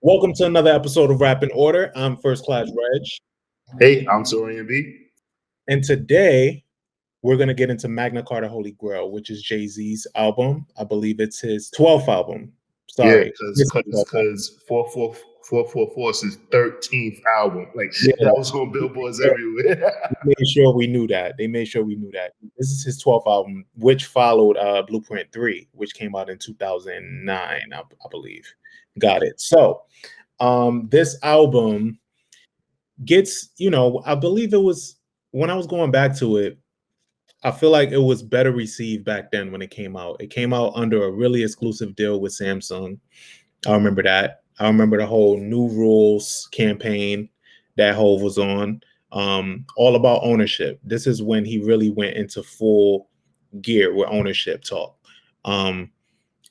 Welcome to another episode of Rap in Order. I'm First Class Reg. Hey, I'm Torian B. And today we're going to get into Magna Carta Holy Grail, which is Jay-Z's album. I believe it's his 12th album. Sorry. Yeah, because 444 is his 13th album. Like, that was on billboards everywhere. They made sure we knew that. This is his 12th album, which followed Blueprint 3, which came out in 2009, I believe. Got it. So this album gets, I believe it was, when I was going back to it, I feel like it was better received back then when it came out. It came out under a really exclusive deal with Samsung. I remember that. I remember the whole New Rules campaign that Hov was on. All about ownership. This is when he really went into full gear with ownership talk.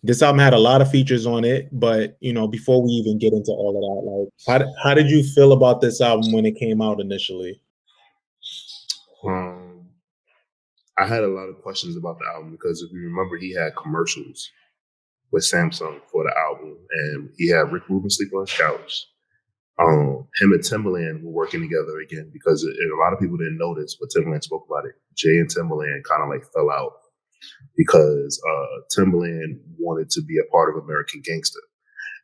This album had a lot of features on it, but before we even get into all of that, like, how did you feel about this album when it came out initially? I had a lot of questions about the album because if you remember, he had commercials with Samsung for the album, and he had Rick Rubin sleep on his couch. Him and Timbaland were working together again because a lot of people didn't know this, but Timbaland spoke about it. Jay and Timbaland kind of like fell out because Timbaland wanted to be a part of American Gangster,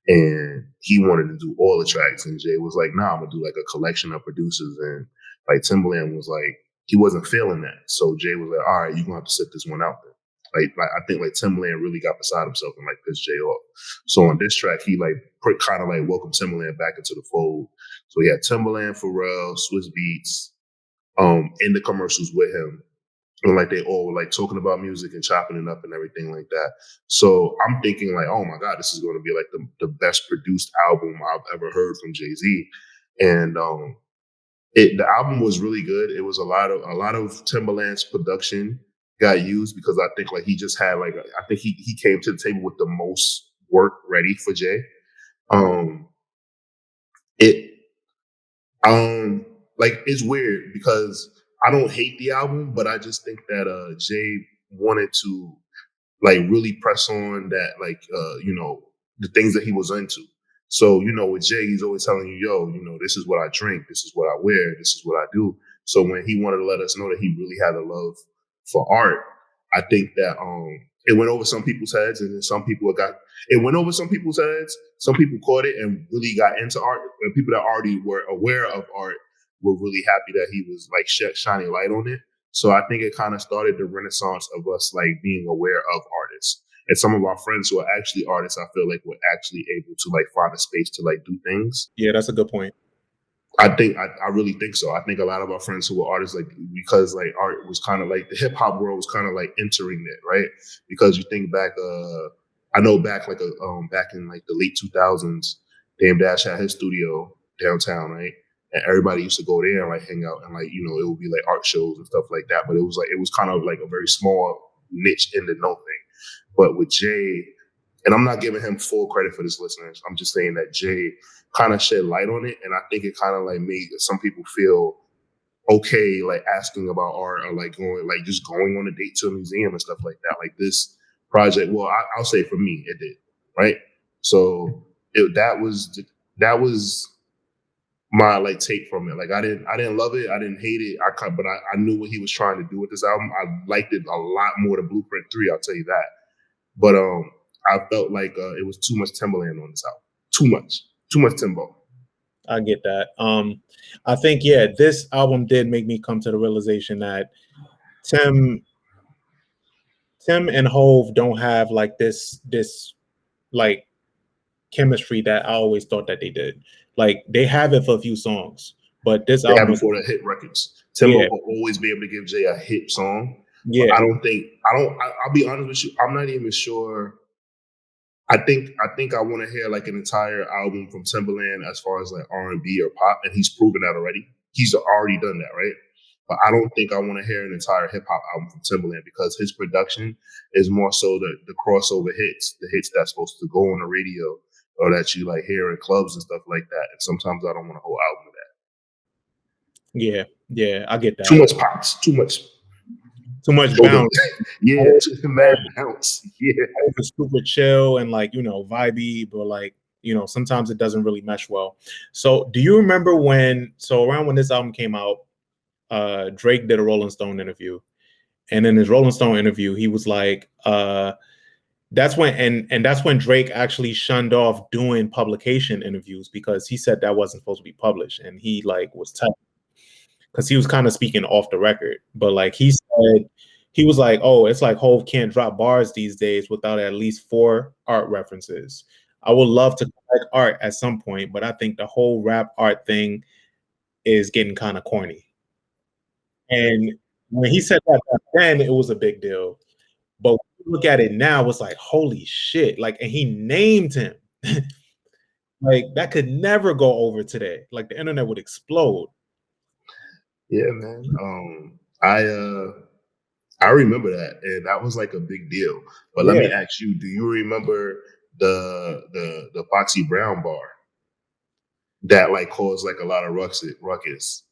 and he wanted to do all the tracks, and Jay was like, "Nah, I'm gonna do like a collection of producers," and like Timbaland was like, he wasn't feeling that, so Jay was like, "All right, you're gonna have to sit this one out there." Like I think like Timbaland really got beside himself and like pissed Jay off. So on this track, he like kind of like welcomed Timbaland back into the fold. So he had Timbaland, Pharrell, Swiss Beats, in the commercials with him. And like they all were like talking about music and chopping it up and everything like that. So I'm thinking like, oh my God, this is going to be like the best produced album I've ever heard from Jay-Z. And the album was really good. It was a lot of Timbaland's production got used because I think like he just had like, I think he came to the table with the most work ready for Jay. Like it's weird because I don't hate the album, but I just think that Jay wanted to like really press on that, like the things that he was into. So, with Jay, he's always telling you, yo, this is what I drink, this is what I wear, this is what I do. So when he wanted to let us know that he really had a love for art, I think that it went over some people's heads, and then it went over some people's heads. Some people caught it and really got into art, and people that already were aware of art were really happy that he was like shining light on it. So I think it kind of started the renaissance of us like being aware of artists. And some of our friends who are actually artists, I feel like were actually able to like find a space to like do things. Yeah, that's a good point. I really think so. I think a lot of our friends who were artists, like, because like art was kind of like the hip hop world was kind of like entering it, right? Because you think back, I know back like back in like the late 2000s, Dame Dash had his studio downtown, right? And everybody used to go there and like hang out, and like it would be like art shows and stuff like that. But it was kind of like a very small niche in the no thing. But with Jay, and I'm not giving him full credit for this, listeners. I'm just saying that Jay kind of shed light on it, and I think it kind of like made some people feel okay, like asking about art or like just going on a date to a museum and stuff like that. Like this project, well, I'll say for me, it did, right? So that was my like take from it. Like I didn't love it, I didn't hate it, but I knew what he was trying to do with this album. I liked it a lot more than Blueprint 3, I'll tell you that. But I felt like it was too much Timbaland on this album. Too much Timbo. I get that. I think this album did make me come to the realization that Tim and Hov don't have like this like chemistry that I always thought that they did. Like they have it for a few songs, but this album have it for the hit records. Timbo will always be able to give Jay a hit song. Yeah, I'll be honest with you, I'm not even sure. I think I want to hear like an entire album from Timbaland as far as like R&B or pop, and he's proven that already. He's already done that, right? But I don't think I want to hear an entire hip hop album from Timbaland because his production is more so the crossover hits, the hits that's supposed to go on the radio or that you like hear in clubs and stuff like that. And sometimes I don't want a whole album of that. Yeah, I get that. Too much pops, too much bounce. Yeah, mad bounce. Yeah, super chill and like vibey, but like sometimes it doesn't really mesh well. So do you remember around when this album came out, Drake did a Rolling Stone interview, and in his Rolling Stone interview, he was like, that's when Drake actually shunned off doing publication interviews because he said that wasn't supposed to be published, and he was tight because he was kind of speaking off the record. But like he said, he was like, "Oh, it's like Hov can't drop bars these days without at least 4 art references. I would love to collect art at some point, but I think the whole rap art thing is getting kind of corny." And when he said that back then, it was a big deal. But when you look at it now, it's like, holy shit! Like, and he named him. Like that could never go over today. Like the internet would explode. Yeah, man. I remember that, and that was like a big deal. But let me ask you: do you remember the Foxy Brown bar that like caused like a lot of ruckus?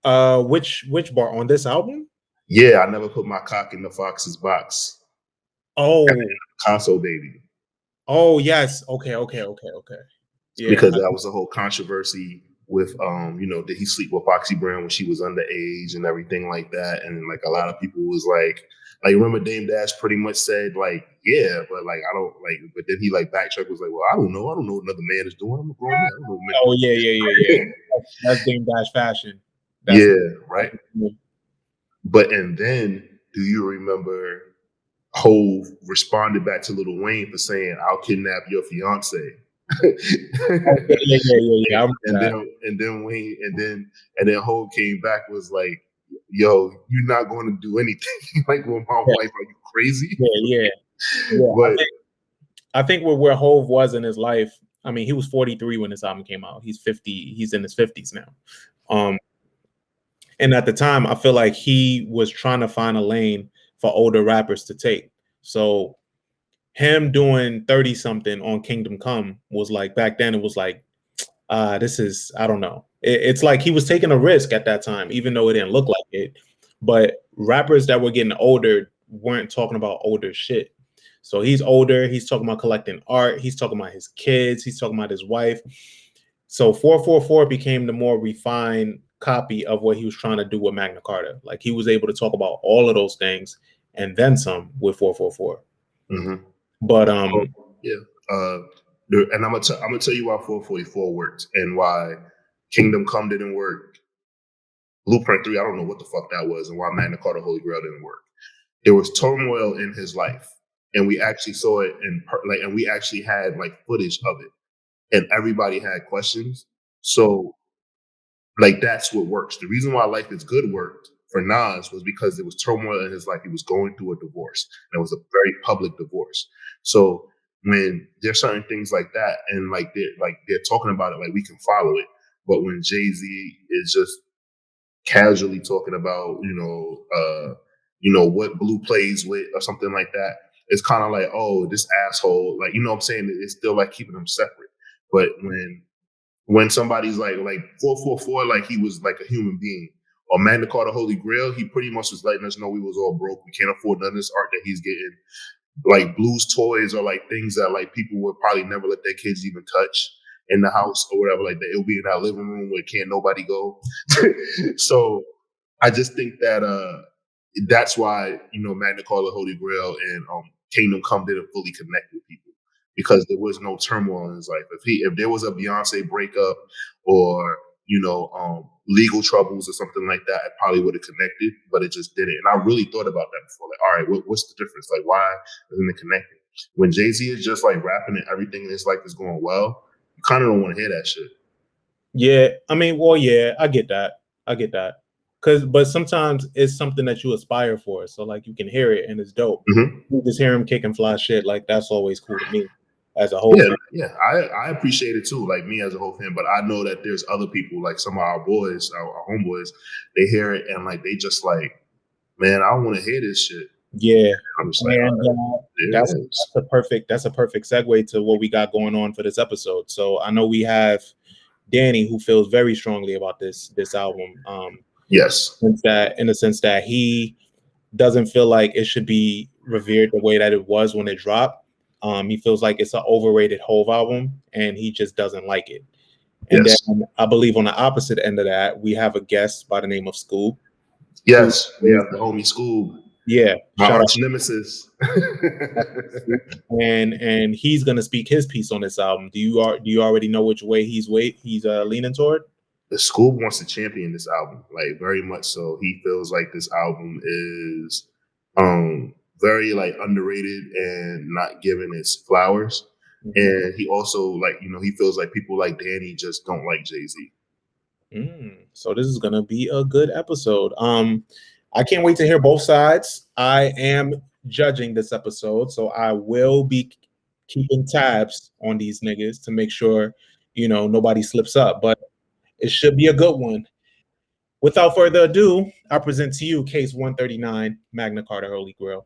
Which bar on this album? Yeah, I never put my cock in the fox's box. Oh, console baby. Oh yes. Okay. Yeah, because that was a whole controversy with did he sleep with Foxy Brown when she was underage and everything like that, and like a lot of people was like remember Dame Dash pretty much said like, yeah, but like I don't like, but then he like backtracked, was like, well, I don't know what another man is doing. I'm a grown man. I don't know, man. Oh yeah. That's Dame Dash fashion. Right. But and then do you remember Hov responded back to Lil Wayne for saying, "I'll kidnap your fiance." Yeah. And then Wayne and then Hov came back, was like, "Yo, you're not going to do anything like with my wife. Are you crazy?" Yeah. But I think where Hov was in his life. I mean, he was 43 when this album came out. He's 50. He's in his 50s now. And at the time, I feel like he was trying to find a lane for older rappers to take. So him doing 30 something on Kingdom Come was like, back then it was like, this is, I don't know. It's like he was taking a risk at that time, even though it didn't look like it. But rappers that were getting older weren't talking about older shit. So he's older. He's talking about collecting art. He's talking about his kids. He's talking about his wife. So 444 became the more refined copy of what he was trying to do with Magna Carta. Like he was able to talk about all of those things and then some with 444. Mm-hmm. But and I'm gonna tell you why 444 worked and why Kingdom Come didn't work. Blueprint 3, I don't know what the fuck that was, and why Magna Carta Holy Grail didn't work. There was turmoil in his life, and we actually saw it and we actually had like footage of it, and everybody had questions. So like that's what works. The reason why Life is Good worked for Nas was because there was turmoil in his life. He was going through a divorce, and it was a very public divorce. So when there's certain things like that, and like they're talking about it, like we can follow it. But when Jay-Z is just casually talking about, what Blue plays with or something like that, it's kind of like, oh, this asshole, like, you know what I'm saying? It's still like keeping them separate. But when somebody's like 444, like he was like a human being, or Magna Carta Holy Grail, he pretty much was letting us know we was all broke. We can't afford none of this art that he's getting. Like Blues toys or like things that like people would probably never let their kids even touch in the house or whatever. Like that, it'll be in our living room where can't nobody go. So I just think that that's why Magna Carta Holy Grail and Kingdom Come didn't fully connect with people, because there was no turmoil in his life. If there was a Beyonce breakup or legal troubles or something like that, it probably would have connected, but it just didn't. And I really thought about that before. Like, all right, what's the difference? Like, why isn't it connected? When Jay-Z is just like rapping and everything in his life is going well, you kind of don't want to hear that shit. Yeah, I mean, well, yeah, I get that. But sometimes it's something that you aspire for. So like you can hear it and it's dope. Mm-hmm. You just hear him kicking fly shit. Like that's always cool to me as a whole fan. Yeah, I appreciate it too, like me as a whole fan. But I know that there's other people, like some of our boys, our homeboys, they hear it and like they just like, man, I want to hear this shit. Yeah, I'm just like, that's a perfect segue to what we got going on for this episode. So I know we have Danny, who feels very strongly about this album. Yes, in the sense that he doesn't feel like it should be revered the way that it was when it dropped. He feels like it's an overrated Hove album, and he just doesn't like it. And Yes. then I believe on the opposite end of that, we have a guest by the name of Skoob. Yes, we have the homie Skoob, Yeah, my shout arch nemesis. out. And he's gonna speak his piece on this album. Do you already know which way he's leaning toward? The Skoob wants to champion this album, like very much so. He feels like this album is very like underrated and not given its flowers. And he also like, he feels like people like Danny just don't like Jay-Z. So this is gonna be a good episode. I can't wait to hear both sides. I am judging this episode, so I will be keeping tabs on these niggas to make sure nobody slips up. But it should be a good one. Without further ado, I present to you Case 139, Magna Carta Holy Grail.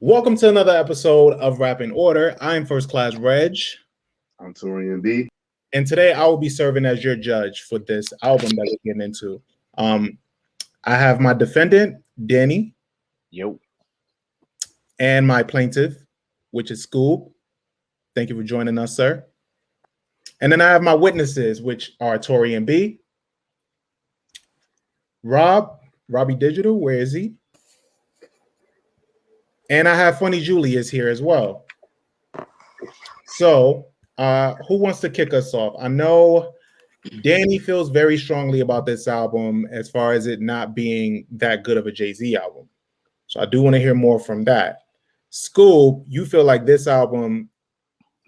Welcome to another episode of Rap in Order. I'm First Class Reg. I'm Torian B. And today I will be serving as your judge for this album that we're getting into. I have my defendant, Danny. Yo. And my plaintiff, which is Skoob. Thank you for joining us, sir. And then I have my witnesses, which are Tori and B. Robbie Digital, where is he? And I have Funny Julius here as well. So, who wants to kick us off? I know Danny feels very strongly about this album as far as it not being that good of a Jay-Z album. So I do want to hear more from that. Skoob, you feel like this album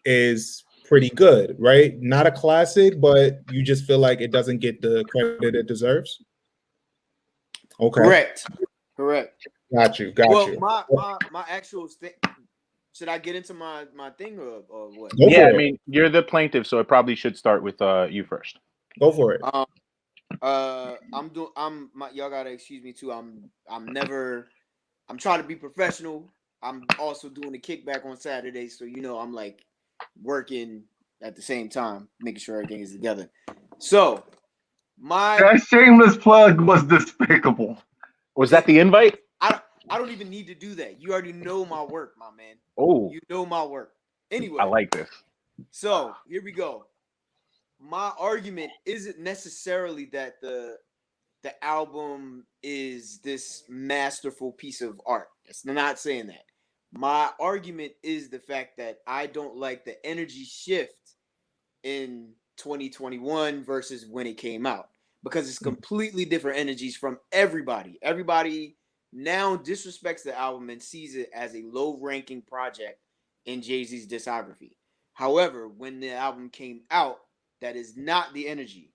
is pretty good, right? Not a classic, but you just feel like it doesn't get the credit it deserves? Okay. Correct. Got you. Well, my actual thing. Should I get into my thing or what? Yeah, I mean, you're the plaintiff, so it probably should start with you first. Go for it. Y'all gotta excuse me too. I'm trying to be professional. I'm also doing a kickback on Saturday, so I'm like working at the same time, making sure everything is together. So that shameless plug was despicable. Was that the invite? I don't even need to do that. You already know my work, my man. Oh, you know my work. Anyway, I like this. So here we go. My argument isn't necessarily that the album is this masterful piece of art. It's not saying that. My argument is the fact that I don't like the energy shift in 2021 versus when it came out, because it's completely different energies from everybody. Everybody now disrespects the album and sees it as a low-ranking project in Jay-Z's discography. However, when the album came out, that is not the energy.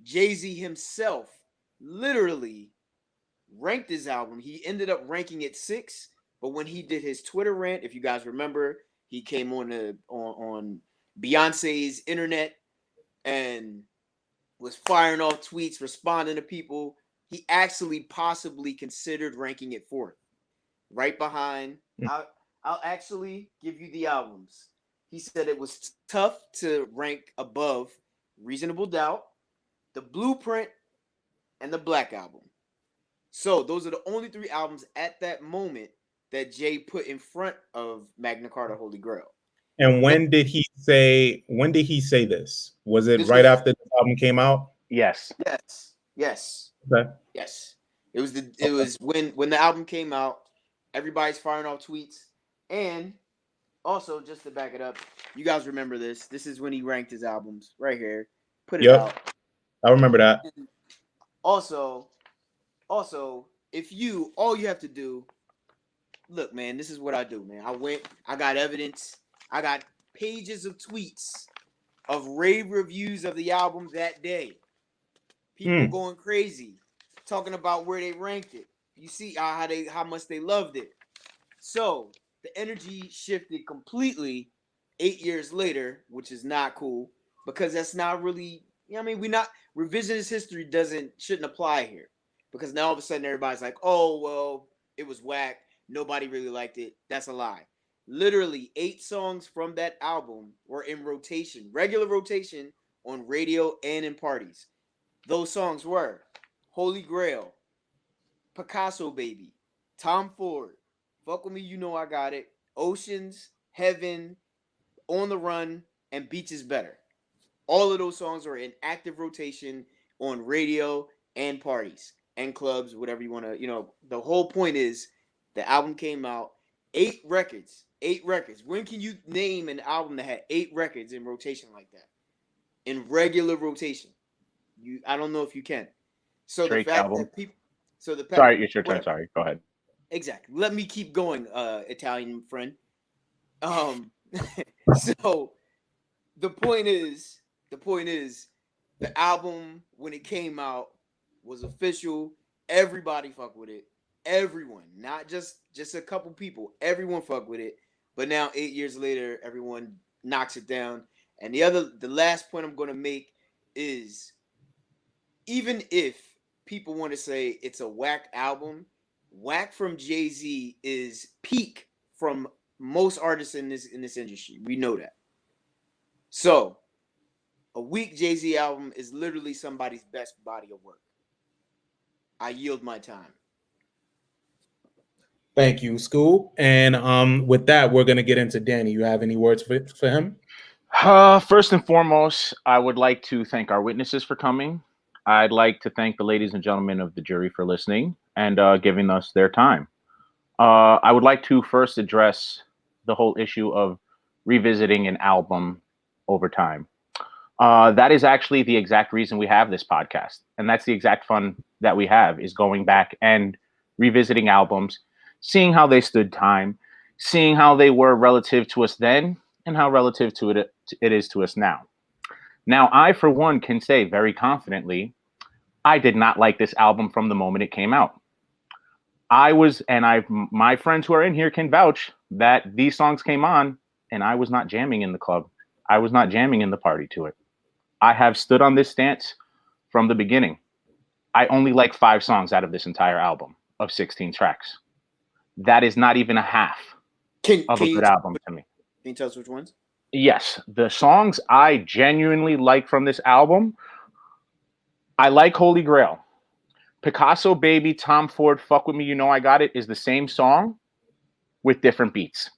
Jay-Z himself literally ranked his album. He ended up ranking it 6, but when he did his Twitter rant, if you guys remember, he came on Beyonce's internet and was firing off tweets, responding to people. He actually possibly considered ranking it 4th, right behind. I'll actually give you the albums. He said it was tough to rank above Reasonable Doubt, The Blueprint, and the Black Album. So those are the only 3 albums at that moment that Jay put in front of Magna Carta Holy Grail. And when did he say this? Was it right after the album came out? Yes. Okay. Yes. It was when the album came out, everybody's firing off tweets. And also, just to back it up, you guys remember this. This is when he ranked his albums right here. Put it out. I remember that. And also, all you have to do, look, man, this is what I do, man. I got evidence. I got pages of tweets of rave reviews of the album that day. People going crazy, talking about where they ranked it. You see how much they loved it. So the energy shifted completely 8 years later, which is not cool, because that's not really You know what I mean? Revisionist history shouldn't apply here, because now all of a sudden everybody's like, oh, well, it was whack. Nobody really liked it. That's a lie. Literally 8 songs from that album were in rotation, regular rotation on radio and in parties. Those songs were Holy Grail, Picasso Baby, Tom Ford, Fuck With Me, You Know I Got It, Oceans, Heaven, On the Run, and Beach Is Better. All of those songs are in active rotation on radio and parties and clubs, whatever you want to, the whole point is the album came out, 8 records. 8 records. When can you name an album that had 8 records in rotation like that? In regular rotation. I don't know if you can. So Drake's the fact album. that people Sorry, it's your turn. Sorry, go ahead. Exactly. Let me keep going, Italian friend. So the point is, the album when it came out was official. Everybody fuck with it. Everyone, not just a couple people. Everyone fuck with it. But now 8 years later, everyone knocks it down. And the last point I'm going to make is, even if people want to say it's a whack album, whack from Jay-Z is peak from most artists in this industry. We know that. So a weak Jay-Z album is literally somebody's best body of work. I yield my time. Thank you, Skoob. And with that, we're gonna get into Danny. You have any words for him? First and foremost, I would like to thank our witnesses for coming. I'd like to thank the ladies and gentlemen of the jury for listening and giving us their time. I would like to first address the whole issue of revisiting an album over time. That is actually the exact reason we have this podcast. And that's the exact fun that we have, is going back and revisiting albums, seeing how they stood time, seeing how they were relative to us then and how relative to it is to us now. Now, I, for one, can say very confidently, I did not like this album from the moment it came out. My friends who are in here can vouch that these songs came on and I was not jamming in the club. I was not jamming in the party to it. I have stood on this stance from the beginning. I only like 5 songs out of this entire album of 16 tracks. That is not even a half of a good album to me. Can you tell us which ones? Yes, the songs I genuinely like from this album, I like Holy Grail. Picasso Baby, Tom Ford, Fuck With Me, You Know I Got It is the same song with different beats.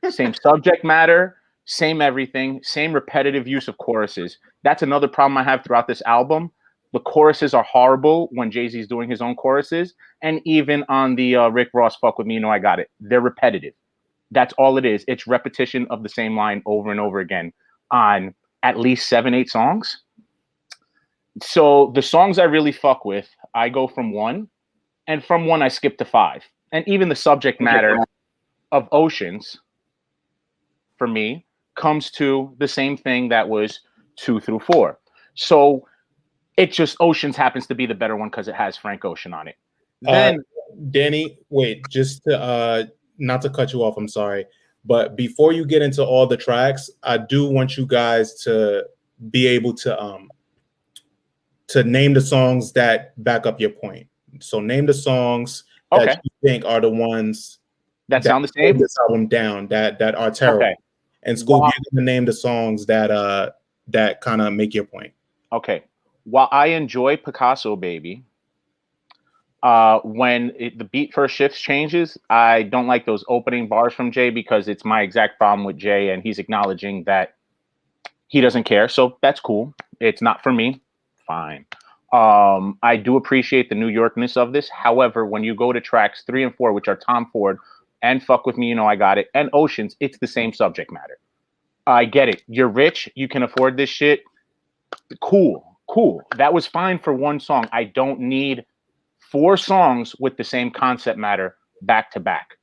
Same subject matter, same everything, same repetitive use of choruses. That's another problem I have throughout this album. The choruses are horrible when Jay-Z's doing his own choruses. And even on the Rick Ross, Fuck With Me, You Know I Got It, they're repetitive. That's all it is. It's repetition of the same line over and over again on at least 7-8 songs. So the songs I really fuck with, I go from 1, and from 1 I skip to 5. And even the subject matter of Oceans, for me, comes to the same thing that was 2 through 4. So it just, Oceans happens to be the better one because it has Frank Ocean on it. Then Danny, wait, just to not to cut you off, I'm sorry, but before you get into all the tracks, I do want you guys to be able to name the songs that back up your point. So name the songs that you think are the ones that sound the same. This album down that are terrible. Okay. And Skoob, you're gonna name the songs that that kind of make your point. Okay. While I enjoy Picasso Baby, when the beat first shifts changes, I don't like those opening bars from Jay because it's my exact problem with Jay, and he's acknowledging that he doesn't care. So that's cool. It's not for me. Fine. I do appreciate the New Yorkness of this. However, when you go to tracks 3 and 4, which are Tom Ford and Fuck With Me, You Know I Got It, and Oceans, it's the same subject matter. I get it. You're rich. You can afford this shit. Cool. That was fine for 1 song. I don't need 4 songs with the same concept matter back to back.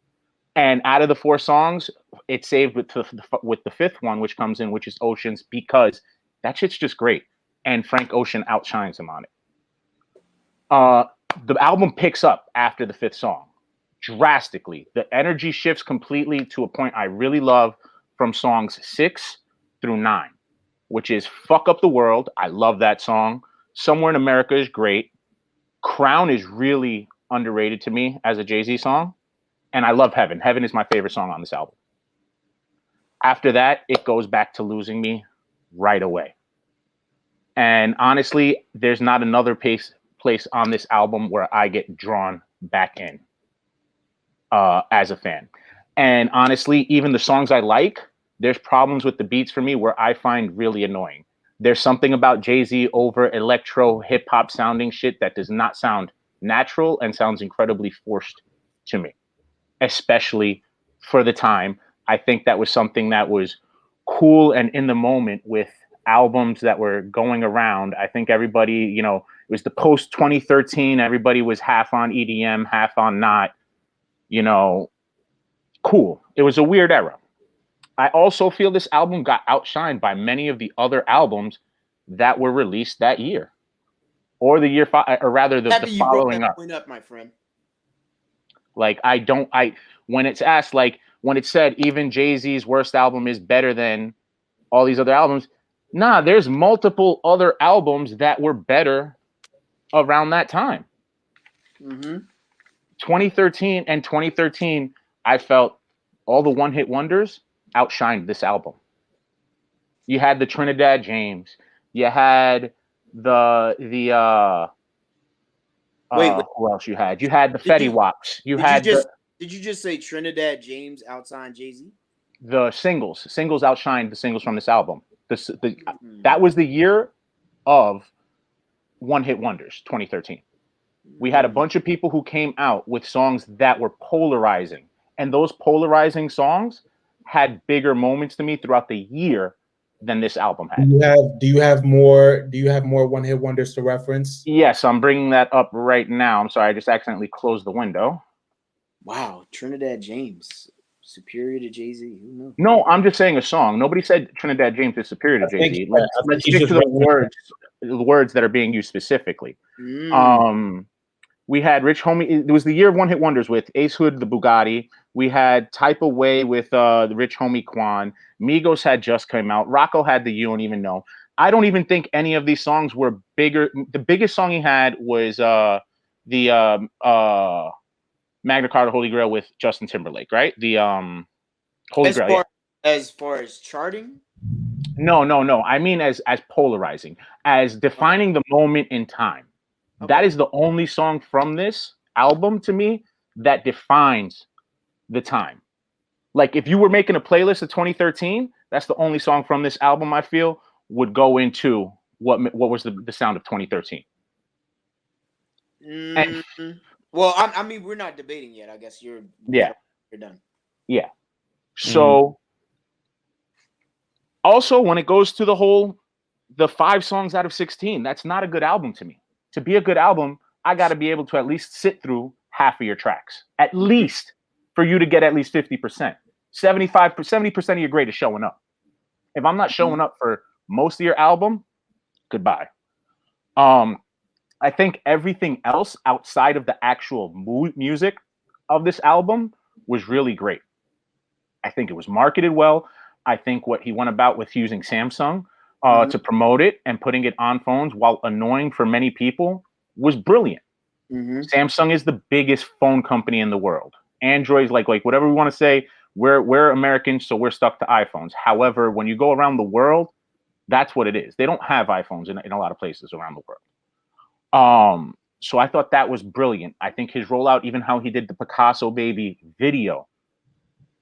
And out of the 4 songs, it's saved with the 5th one, which comes in, which is Oceans, because that shit's just great. And Frank Ocean outshines him on it. The album picks up after the 5th song drastically. The energy shifts completely to a point I really love from songs 6 through 9. which is Fuck Up the World. I love that song. Somewhere in America is great. Crown is really underrated to me as a Jay-Z song. And I love Heaven. Heaven is my favorite song on this album. After that, it goes back to Losing Me right away. And honestly, there's not another place on this album where I get drawn back in as a fan. And honestly, even the songs I like, there's problems with the beats for me where I find really annoying. There's something about Jay-Z over electro hip hop sounding shit that does not sound natural and sounds incredibly forced to me, especially for the time. I think that was something that was cool and in the moment with albums that were going around. I think everybody, you know, it was the post 2013. Everybody was half on EDM, half on not, you know, cool. It was a weird era. I also feel this album got outshined by many of the other albums that were released that year or the year, or rather the following up. Up, my friend. Like, when it's asked, like when it said even Jay-Z's worst album is better than all these other albums. Nah, there's multiple other albums that were better around that time. 2013 and 2013, I felt all the one-hit wonders outshined this album. You had the Trinidad James. You had the wait, who else you had? You had the Fetty Waps. Did you just say Trinidad James outshined Jay-Z? The singles outshined the singles from this album. That was the year of one-hit wonders, 2013. We had a bunch of people who came out with songs that were polarizing, and those polarizing songs had bigger moments to me throughout the year than this album had. Do you have more one-hit wonders to reference? Yes, I'm bringing that up right now. I'm sorry, I just accidentally closed the window. Wow, Trinidad James superior to Jay-Z. Who knows? No, I'm just saying a song. Nobody said Trinidad James is superior to Jay-Z. Let's stick to the words that are being used specifically. We had Rich Homie. It was the year of one-hit wonders with Ace Hood, the Bugatti. We had Type of Way with the Rich Homie Quan. Migos had just come out. Rocco had the You Don't Even Know. I don't even think any of these songs were bigger. The biggest song he had was the Magna Carta Holy Grail with Justin Timberlake, right? The Holy Grail. As far as charting? No. I mean as polarizing, as defining the moment in time. Okay. That is the only song from this album to me that defines the time. Like if you were making a playlist of 2013, that's the only song from this album I feel would go into what was the sound of 2013. Well, I mean, we're not debating yet. I guess you're done. Yeah. So also when it goes to the 5 songs out of 16, that's not a good album to me. To be a good album, I got to be able to at least sit through half of your tracks, at least for you to get at least 50%. 70% of your grade is showing up. If I'm not showing up for most of your album, goodbye. I think everything else outside of the actual music of this album was really great. I think it was marketed well. I think what he went about with using Samsung to promote it and putting it on phones while annoying for many people was brilliant. Samsung is the biggest phone company in the world. Android's like whatever we want to say, we're Americans, so we're stuck to iPhones. However, when you go around the world, that's what it is. They don't have iPhones in a lot of places around the world. So I thought that was brilliant. I think his rollout, even how he did the Picasso Baby video,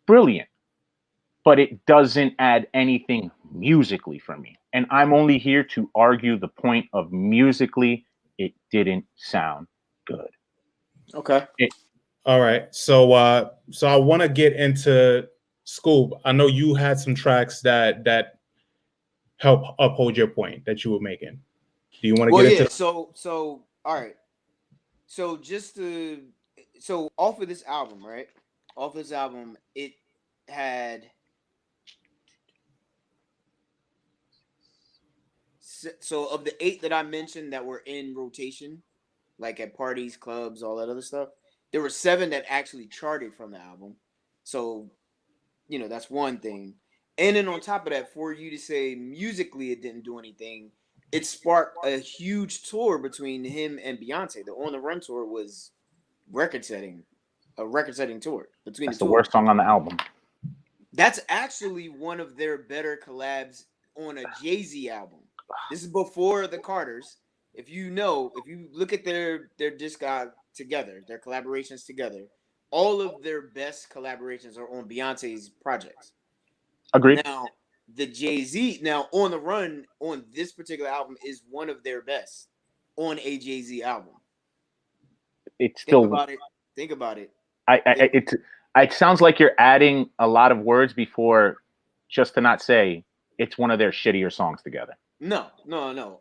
brilliant. But it doesn't add anything musically for me. And I'm only here to argue the point of musically, it didn't sound good. Okay. All right. So I want to get into Skoob. I know you had some tracks that help uphold your point that you were making. Do you want to get into so all right. So off of this album, right? Off this album, it had so of the 8 that I mentioned that were in rotation, like at parties, clubs, all that other stuff, there were 7 that actually charted from the album. So, that's one thing. And then on top of that, for you to say musically it didn't do anything, it sparked a huge tour between him and Beyonce. The On the Run tour was record-setting, a record-setting tour between That's the the two. worst song on the album. That's actually one of their better collabs on a Jay-Z album. This is before the Carters. If you look at their discog together, their collaborations together, all of their best collaborations are on Beyonce's projects. Agreed. Now, the Jay-Z, On the Run on this particular album is one of their best on a Jay-Z album. It's still Think about it. It sounds like you're adding a lot of words before just to not say it's one of their shittier songs together. No.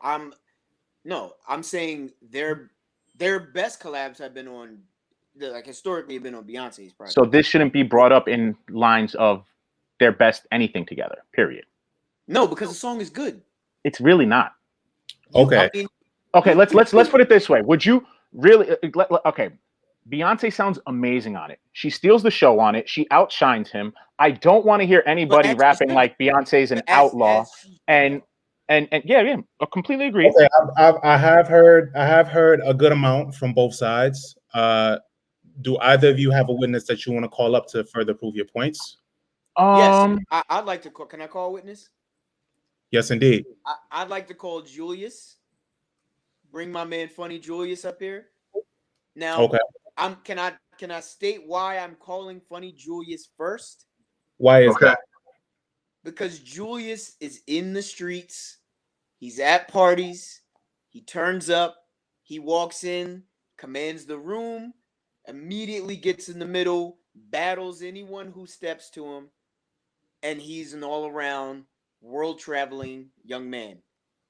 I'm saying their best collabs have been on historically have been on Beyonce's project. So this shouldn't be brought up in lines of their best anything together. Period. No, because the song is good. It's really not. Okay. Okay, let's put it this way. Would you really okay, Beyonce sounds amazing on it. She steals the show on it. She outshines him. I don't want to hear anybody rapping like Beyonce's an outlaw. And yeah, I completely agree. Okay, I have heard a good amount from both sides. Do either of you have a witness that you want to call up to further prove your points? Yes, I'd like to call. Can I call a witness? Yes, indeed. I'd like to call Julius. Bring my man Funny Julius up here. Now, okay. Can I state why I'm calling Funny Julius first? Why is that? Because Julius is in the streets. He's at parties. He turns up. He walks in, commands the room, immediately gets in the middle, battles anyone who steps to him, and he's an all-around world-traveling young man.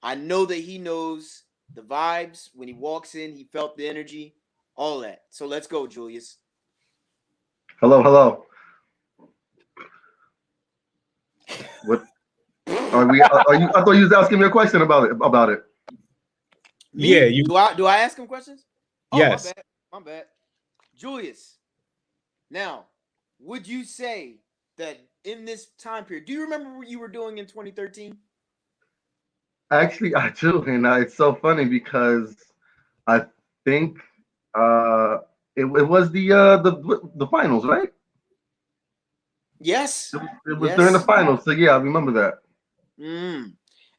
I know that he knows the vibes. When he walks in, he felt the energy, all that. So let's go, Julius. Hello. What are we? Are you? I thought you was asking me a question about it. Me? Yeah, you. Do I ask him questions? Oh, yes. My bad. Julius. Now, would you say that in this time period, do you remember what you were doing in 2013? Actually, I do, and it's so funny because I think it was the finals, right? Yes. It was during the finals, so yeah, I remember that.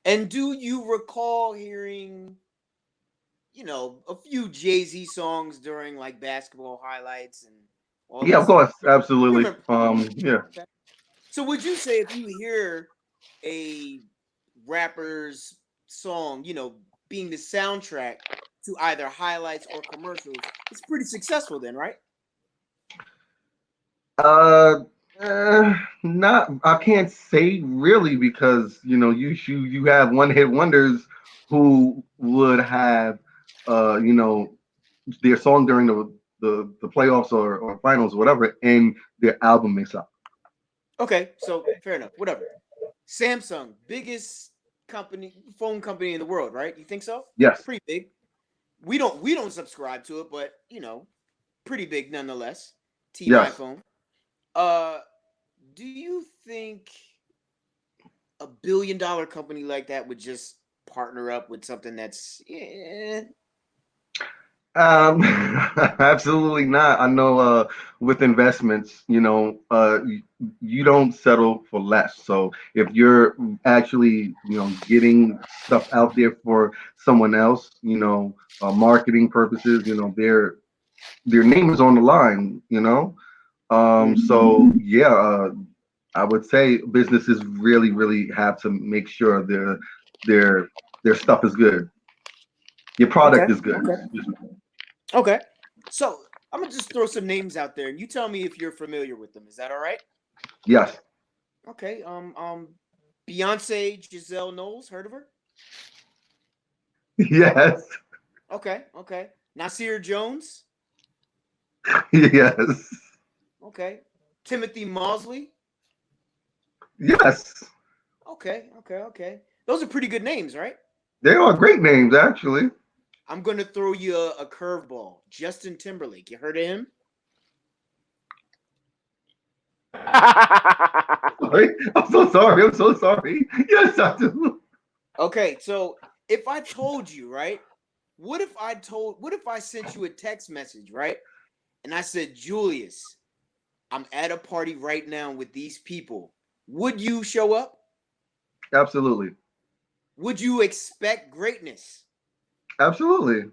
And do you recall hearing, a few Jay-Z songs during like basketball highlights and all? Yeah, of course, absolutely. Yeah. Okay. So would you say if you hear a rapper's song, being the soundtrack to either highlights or commercials, it's pretty successful then, right? Not. I can't say really because you have one-hit wonders who would have their song during the playoffs or finals or whatever, and their album mix up. Okay, so fair enough. Whatever. Samsung, biggest phone company in the world, right? You think so? Yes. Pretty big. We don't subscribe to it, but pretty big nonetheless. My phone. Do you think a $1 billion company like that would just partner up with something that's Absolutely not. I know with investments, you don't settle for less. So if you're actually, getting stuff out there for someone else, marketing purposes, their name is on the line, So yeah, I would say businesses really, really have to make sure their stuff is good. Your product is good. Okay. So I'm gonna just throw some names out there, and you tell me if you're familiar with them. Is that all right? Yes. Okay. Beyonce, Giselle Knowles, heard of her? Yes. Okay. Nasir Jones. Yes. Okay. Timothy Mosley. Yes. Okay. Those are pretty good names, right? They are great names, actually. I'm going to throw you a curveball. Justin Timberlake. You heard of him? I'm so sorry. I'm so sorry. Yes, I do. Okay, so if I told you, right? What if I sent you a text message, right? And I said, Julius, I'm at a party right now with these people. Would you show up? Absolutely. Would you expect greatness? Absolutely.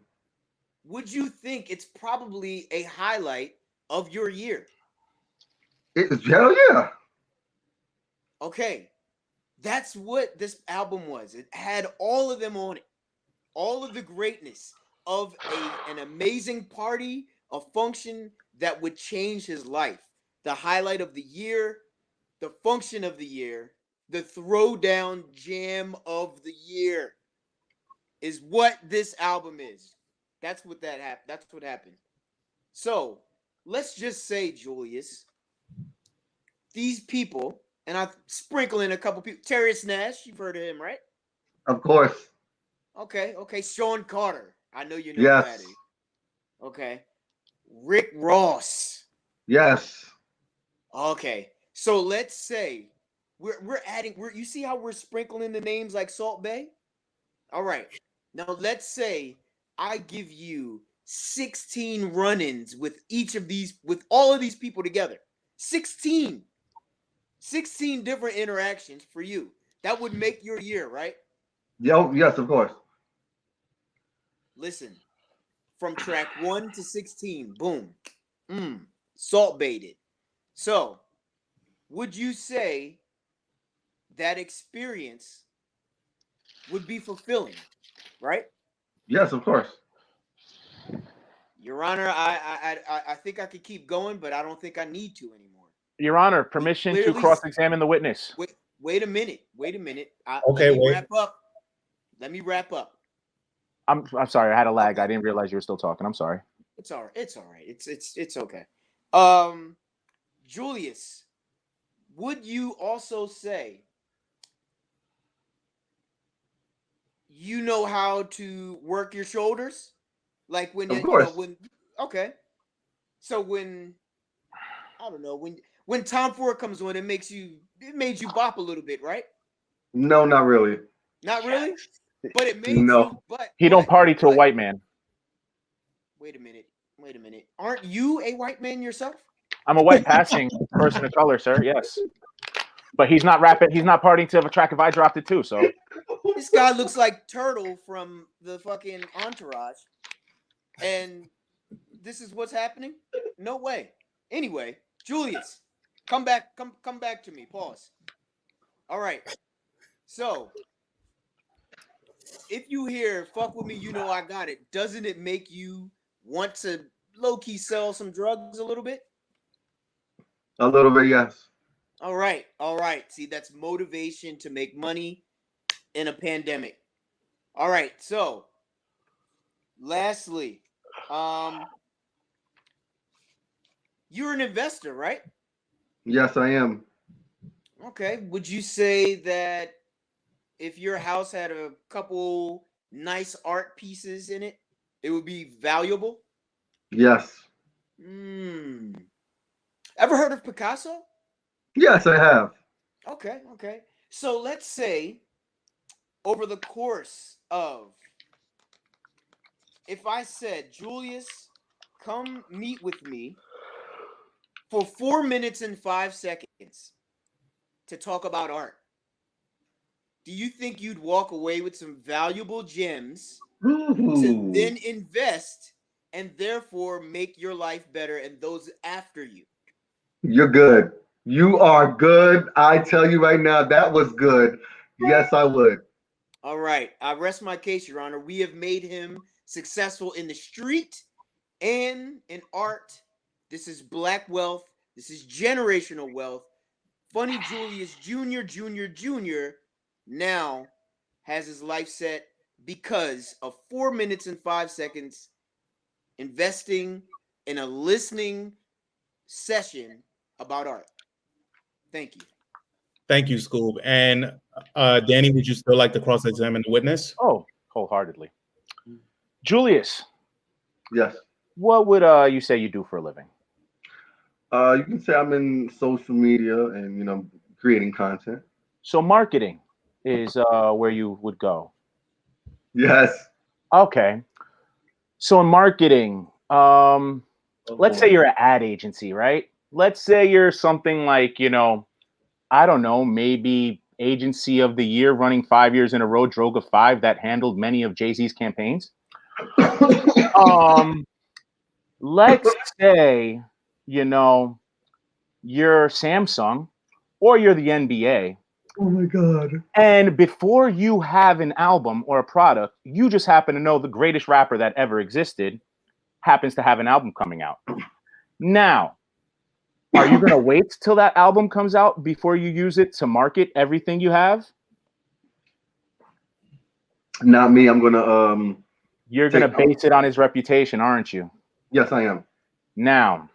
Would you think it's probably a highlight of your year? Hell yeah. Okay, that's what this album was. It had all of them on it. All of the greatness of an amazing party, a function that would change his life. The highlight of the year, the function of the year, the throwdown jam of the year is what this album is. That's what that's what happened. So let's just say, Julius, these people, and I sprinkle in a couple people. Terrence Nash, you've heard of him, right? Of course. Okay. Sean Carter, I know you know Yes. that. Okay. Rick Ross. Yes. Okay. So let's say we're you see how we're sprinkling the names like Salt Bay? All right. Now let's say I give you 16 run-ins with all of these people together. 16 different interactions for you. That would make your year, right? Yes, of course. Listen, from track 1 to 16, boom, Salt baited. So, would you say that experience would be fulfilling, right? Yes, of course. Your Honor, I think I could keep going, but I don't think I need to anymore. Your Honor, permission to cross-examine the witness. Wait a minute. Okay, Let me wrap up. I'm sorry, I had a lag. I didn't realize you were still talking. I'm sorry. It's all right. It's okay. Julius, would you also say you know how to work your shoulders? Like when Of course. Okay. So when I don't know, when Tom Ford comes on, it made you bop a little bit, right? No, not really. Not really? But it made No. you He don't party to a white man. Wait a minute. Aren't you a white man yourself? I'm a white passing person of color, sir. Yes. But he's not rapping. He's not partying to a track if I dropped it too. So this guy looks like Turtle from the fucking Entourage. And this is what's happening? No way. Anyway, Julius, come back to me. Pause. All right. So, if you hear "fuck with me, you know I got it," doesn't it make you want to low-key sell some drugs a little bit? A little bit, yes. All right. See, that's motivation to make money in a pandemic. All right. So, lastly, you're an investor, right? Yes, I am. Okay. Would you say that if your house had a couple nice art pieces in it, it would be valuable? Yes. Ever heard of Picasso? Yes, I have. Okay. So let's say over the course of, if I said, Julius, come meet with me for 4 minutes and 5 seconds to talk about art, do you think you'd walk away with some valuable gems to then invest and therefore make your life better and those after you? You're good. You are good. I tell you right now, that was good. Yes, I would. All right. I rest my case, Your Honor. We have made him successful in the street and in art. This is black wealth. This is generational wealth. Funny Julius Jr. now has his life set because of 4 minutes and 5 seconds investing in a listening session about art. Thank you. Thank you, Skoob. And Danny, would you still like to cross-examine the witness? Oh, wholeheartedly. Julius. Yes. What would you say you do for a living? You can say I'm in social media and creating content. So marketing is where you would go. Yes. Okay. So in marketing, let's say boy. you're an ad agency, right? Let's say you're something like, I don't know, maybe agency of the year running 5 years in a row, Droga 5, that handled many of Jay-Z's campaigns. Let's say, you're Samsung or you're the NBA. Oh my God. And before you have an album or a product, you just happen to know the greatest rapper that ever existed happens to have an album coming out. Now, are you going to wait till that album comes out before you use it to market everything you have? Not me. I'm gonna You're going to base it on his reputation, aren't you? Yes, I am. Now,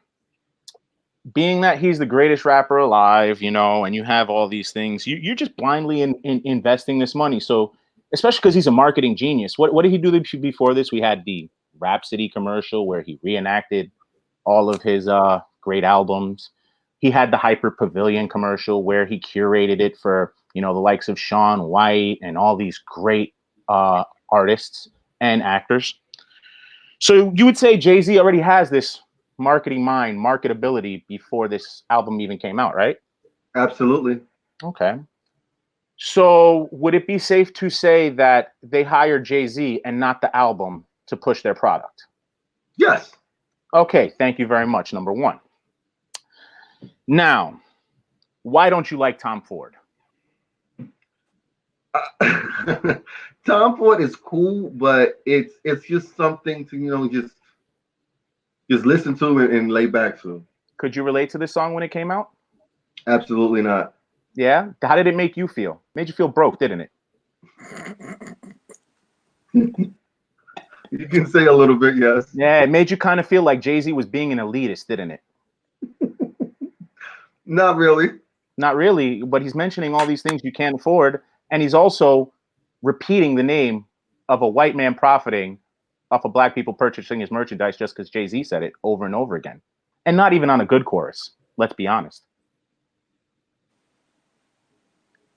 being that he's the greatest rapper alive, and you have all these things, you're just blindly in investing this money. So, especially because he's a marketing genius. What did he do before this? We had the Rhapsody commercial where he reenacted all of his great albums. He had the Hyper Pavilion commercial where he curated it for, the likes of Shaun White and all these great artists and actors. So you would say Jay-Z already has this marketing mind, marketability before this album even came out, right? Absolutely. Okay. So would it be safe to say that they hired Jay-Z and not the album to push their product? Yes. Okay, thank you very much, number one. Now, why don't you like Tom Ford? Tom Ford is cool, but it's just something to just listen to and lay back to. Could you relate to this song when it came out? Absolutely not. Yeah? How did it make you feel? Made you feel broke, didn't it? You can say a little bit, yes. Yeah, it made you kind of feel like Jay-Z was being an elitist, didn't it? Not really. Not really, but he's mentioning all these things you can't afford, and he's also repeating the name of a white man profiting off of black people purchasing his merchandise just because Jay-Z said it over and over again. And not even on a good chorus, let's be honest.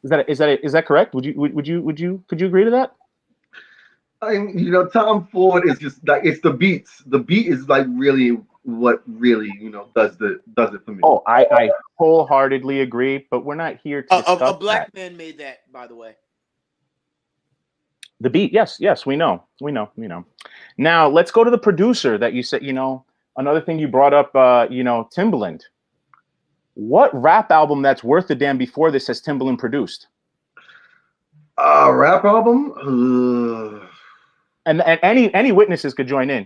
Is that correct? Could you agree to that? Tom Ford is just like, it's the beats. The beat is like really what really does it for me. Oh, I wholeheartedly agree, but we're not here to discuss a black that. man made that, by the way. The beat, yes, we know. Now let's go to the producer that you said. Another thing you brought up, Timbaland. What rap album that's worth a damn before this has Timbaland produced? Rap album? And any witnesses could join in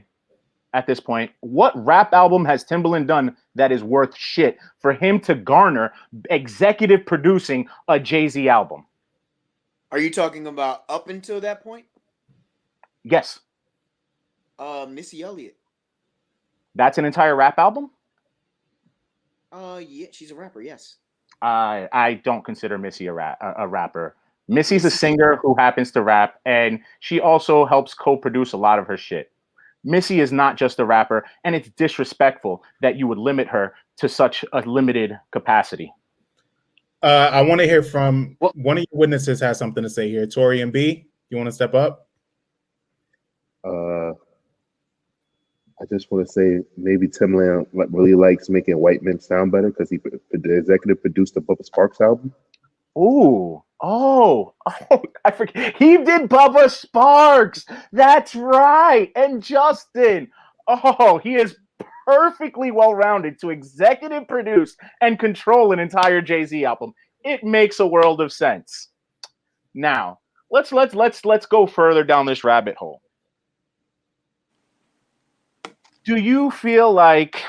at this point. What rap album has Timbaland done that is worth shit for him to garner executive producing a Jay-Z album? Are you talking about up until that point? Yes. Missy Elliott. That's an entire rap album? Yeah, she's a rapper, yes. I don't consider Missy a rapper. Missy's a singer who happens to rap, and she also helps co-produce a lot of her shit. Missy is not just a rapper, and it's disrespectful that you would limit her to such a limited capacity. I want to hear from one of your witnesses has something to say here. Tori and B, you want to step up? I just want to say maybe Timbaland really likes making white men sound better because he the executive produced the Bubba Sparks album. Oh, I forget. He did Bubba Sparks. That's right. And Justin. Oh, he is perfectly well-rounded to executive produce and control an entire Jay-Z album. It makes a world of sense. Now, let's go further down this rabbit hole. Do you feel like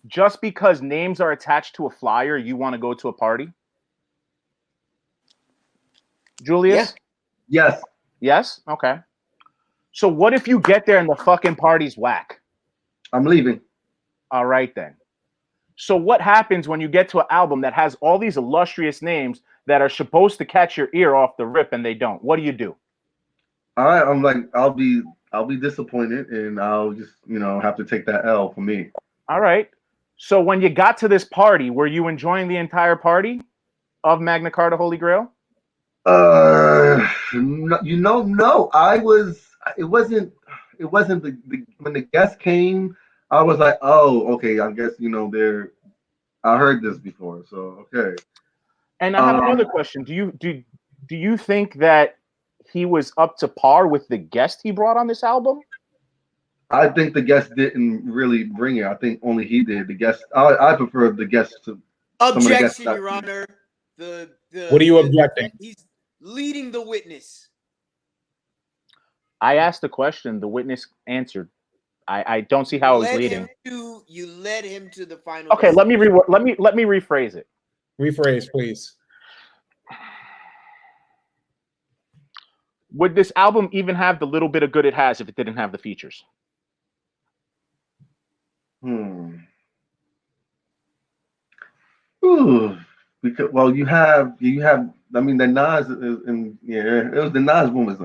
just because names are attached to a flyer, you want to go to a party? Julius? Yeah. Yes. Yes? Okay. So what if you get there and the fucking party's whack? I'm leaving. All right, then. So what happens when you get to an album that has all these illustrious names that are supposed to catch your ear off the rip and they don't? What do you do? All right. I'm like, I'll be disappointed and I'll just, have to take that L for me. All right. So when you got to this party, were you enjoying the entire party of Magna Carta Holy Grail? No, no. I was. It wasn't. It wasn't when the guests came. I was like, oh, okay. I guess they're. I heard this before, so okay. And I have another question. Do you think that he was up to par with the guest he brought on this album? I think the guest didn't really bring it. I think only he did. The guest. I prefer the guests to some of the guests. Objection, Your Honor. What are you objecting? He's leading the witness. I asked the question. The witness answered. I don't see how it was leading. You led him to the final. Okay, let me rephrase it. Rephrase, please. Would this album even have the little bit of good it has if it didn't have the features? Ooh, because you have. I mean, the Nas it was the Nas one was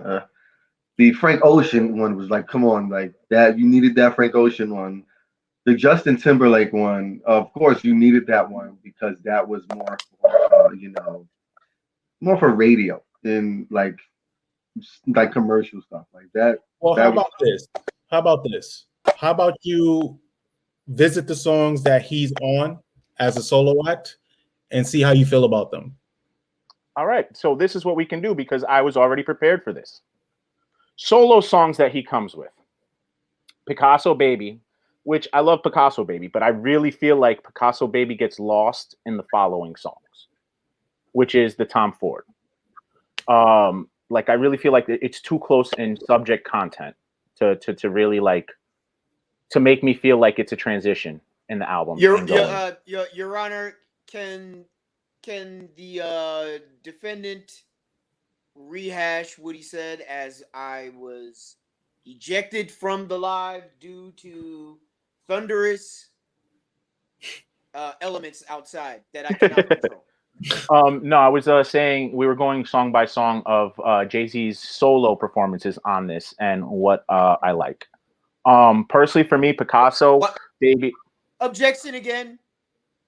the Frank Ocean one was like, come on, like that. You needed that Frank Ocean one. The Justin Timberlake one, of course, you needed that one because that was more for, more for radio and like commercial stuff like that. Well, how about this? How about you visit the songs that he's on as a solo act and see how you feel about them? All right. So this is what we can do because I was already prepared for this. Solo songs that he comes with. Picasso Baby, which I love Picasso Baby, but I really feel like Picasso Baby gets lost in the following songs, which is the Tom Ford. Like I really feel like it's too close in subject content to really like to make me feel like it's a transition in the album. Your Honor, can the defendant rehash what he said as I was ejected from the live due to thunderous elements outside that I cannot control? No, I was saying we were going song by song of Jay-Z's solo performances on this and what I like. Personally, for me, Picasso Baby. Objection again.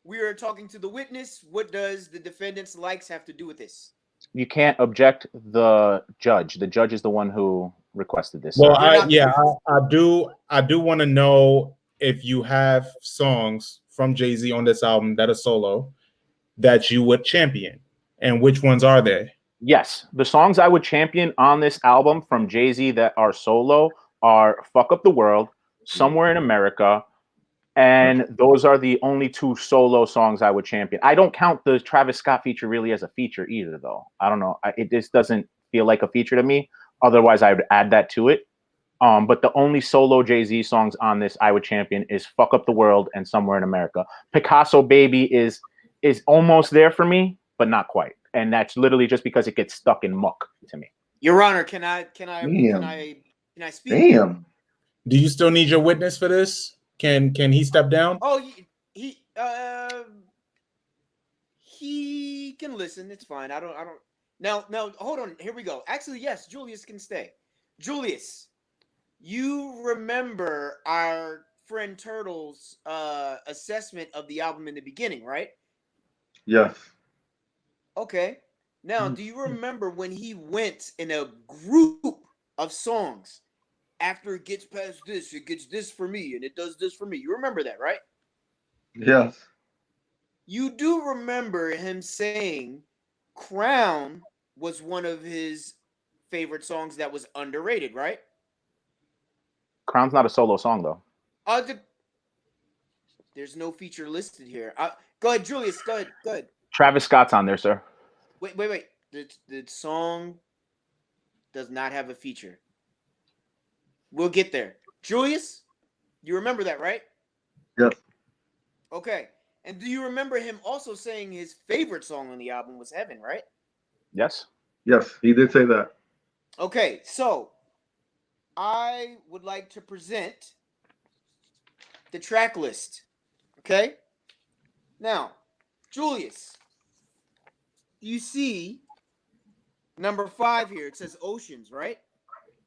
We are talking to the witness. What does the defendant's likes have to do with this? You can't object the judge. The judge is the one who requested this. Well, I do want to know if you have songs from Jay-Z on this album that are solo that you would champion, and which ones are they? Yes, the songs I would champion on this album from Jay-Z that are solo are "Fuck Up the World," "Somewhere in America," and those are the only two solo songs I would champion. I don't count the Travis Scott feature really as a feature either, though. I don't know. It just doesn't feel like a feature to me. Otherwise, I would add that to it. But the only solo Jay-Z songs on this I would champion is "Fuck Up the World" and "Somewhere in America." Picasso Baby is almost there for me, but not quite. And that's literally just because it gets stuck in muck to me. Your Honor, can I speak? Damn. Do you still need your witness for this? Can he step down? Oh, he can listen. It's fine. I don't. Now, hold on. Here we go. Actually, yes, Julius can stay. Julius, you remember our friend Turtle's assessment of the album in the beginning, right? Yes. Okay. Now, do you remember when he went in a group of songs? After it gets past this, it gets this for me, and it does this for me. You remember that, right? Yes. You do remember him saying Crown was one of his favorite songs that was underrated, right? Crown's not a solo song, though. There's no feature listed here. Go ahead, Julius. Go ahead. Travis Scott's on there, sir. Wait. The song does not have a feature. We'll get there. Julius, you remember that, right? Yes. Okay. And do you remember him also saying his favorite song on the album was Heaven, right? Yes. Yes, he did say that. Okay, so I would like to present the track list. Okay? Now, Julius, you see number 5 here. It says Oceans, right?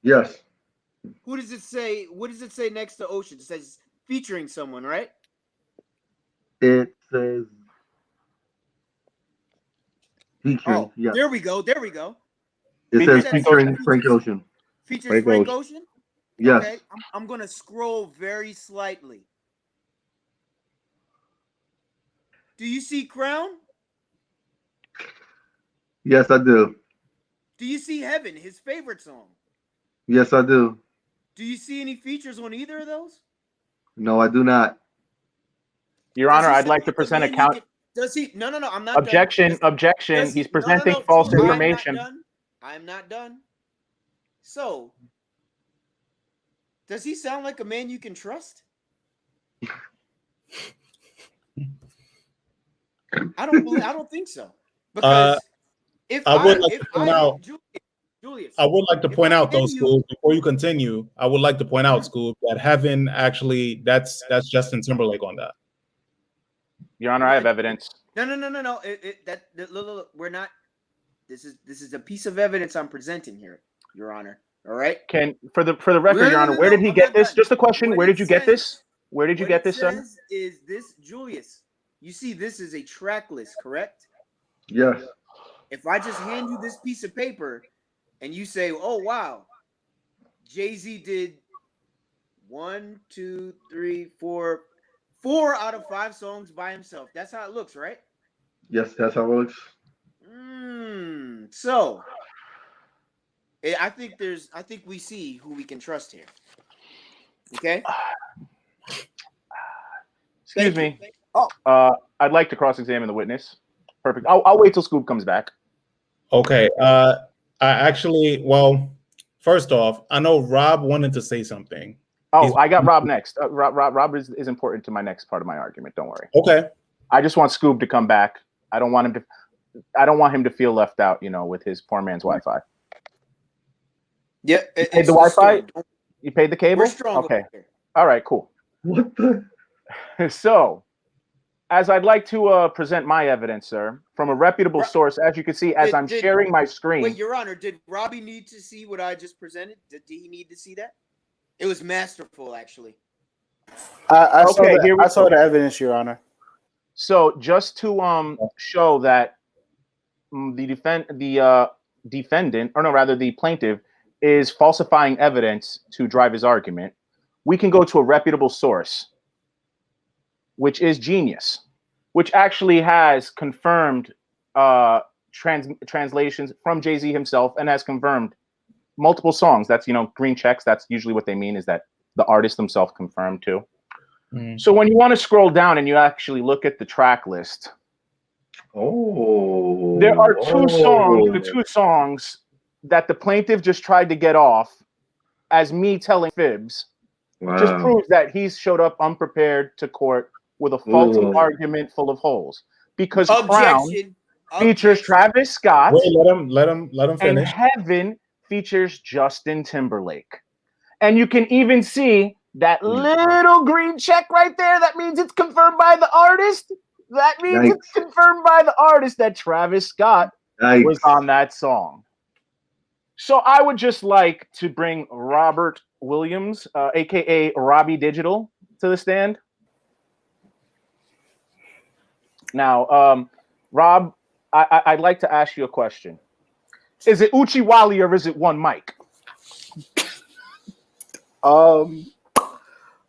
Yes. Who does it say? What does it say next to Oceans? It says featuring someone, right? It says featuring. Oh, Yes. there we go. There we go. It Features says Frank featuring Ocean. Frank Ocean. Features Frank Frank Ocean. Ocean. Yes. Okay, I'm gonna scroll very slightly. Do you see Crown? Yes, I do. Do you see Heaven, his favorite song? Yes, I do. Do you see any features on either of those? No, I do not. Your Does Honor, he I'd sound like to like a present a man you count. can? Does he? No, no, no. I'm not done. Objection, objection. Does he? He's No, no, presenting no. false I'm not information. done. I'm not done. So, does he sound like a man you can trust? I don't think so. Because if I would I like if to point I out. Julius, I would like to if point I out though, hand you, Scoob, before you continue, I would like to point out, Scoob, that Heaven actually that's Justin Timberlake on that. Your Honor, I have evidence. No. Look, we're not. This is a piece of evidence I'm presenting here, Your Honor. All right. Can for the record, Your Honor, where did he I'm get not this? done. Just a question. What Where it did you get says- this? Where did you what get it this, sir? says is this, Julius. You see, this is a track list, correct? Yes. If I just hand you this piece of paper and you say, "Oh wow, Jay-Z did 1, 2, 3, 4 out of 5 songs by himself," that's how it looks, right? Yes, that's how it looks. So I think we see who we can trust here. Okay. Excuse me. Oh, I'd like to cross-examine the witness. Perfect. I'll wait till Scoob comes back. Okay. I actually, well, first off, I know Rob wanted to say something. Oh, I got Rob next. Rob is important to my next part of my argument. Don't worry. Okay. I just want Scoob to come back. I don't want him to feel left out, with his poor man's Wi-Fi. yeah. You paid the Wi-Fi? You paid the cable? We're strong. Okay. All right, cool. What the? So, as I'd like to present my evidence, sir, from a reputable source, as you can see, as I'm sharing my screen. Wait, Your Honor, did Robbie need to see what I just presented? Did he need to see that? It was masterful, actually. I saw the evidence, Your Honor. So, just to show that the defendant, or no, rather the plaintiff, is falsifying evidence to drive his argument, we can go to a reputable source, which is Genius, which actually has confirmed translations from Jay-Z himself and has confirmed multiple songs. That's, green checks. That's usually what they mean, is that the artist themselves confirmed too. So when you want to scroll down and you actually look at the track list, there are two songs that the plaintiff just tried to get off as me telling fibs. Just proves that he's showed up unprepared to court with a faulty argument full of holes. Because Crown features Travis Scott. Wait, let him finish. And Heaven features Justin Timberlake. And you can even see that little green check right there. That means it's confirmed by the artist. That means it's confirmed by the artist that Travis Scott was on that song. So I would just like to bring Robert Williams, aka Robbie Digital, to the stand. Now, Rob, I'd like to ask you a question. Is it Uchi Wally or is it one mic?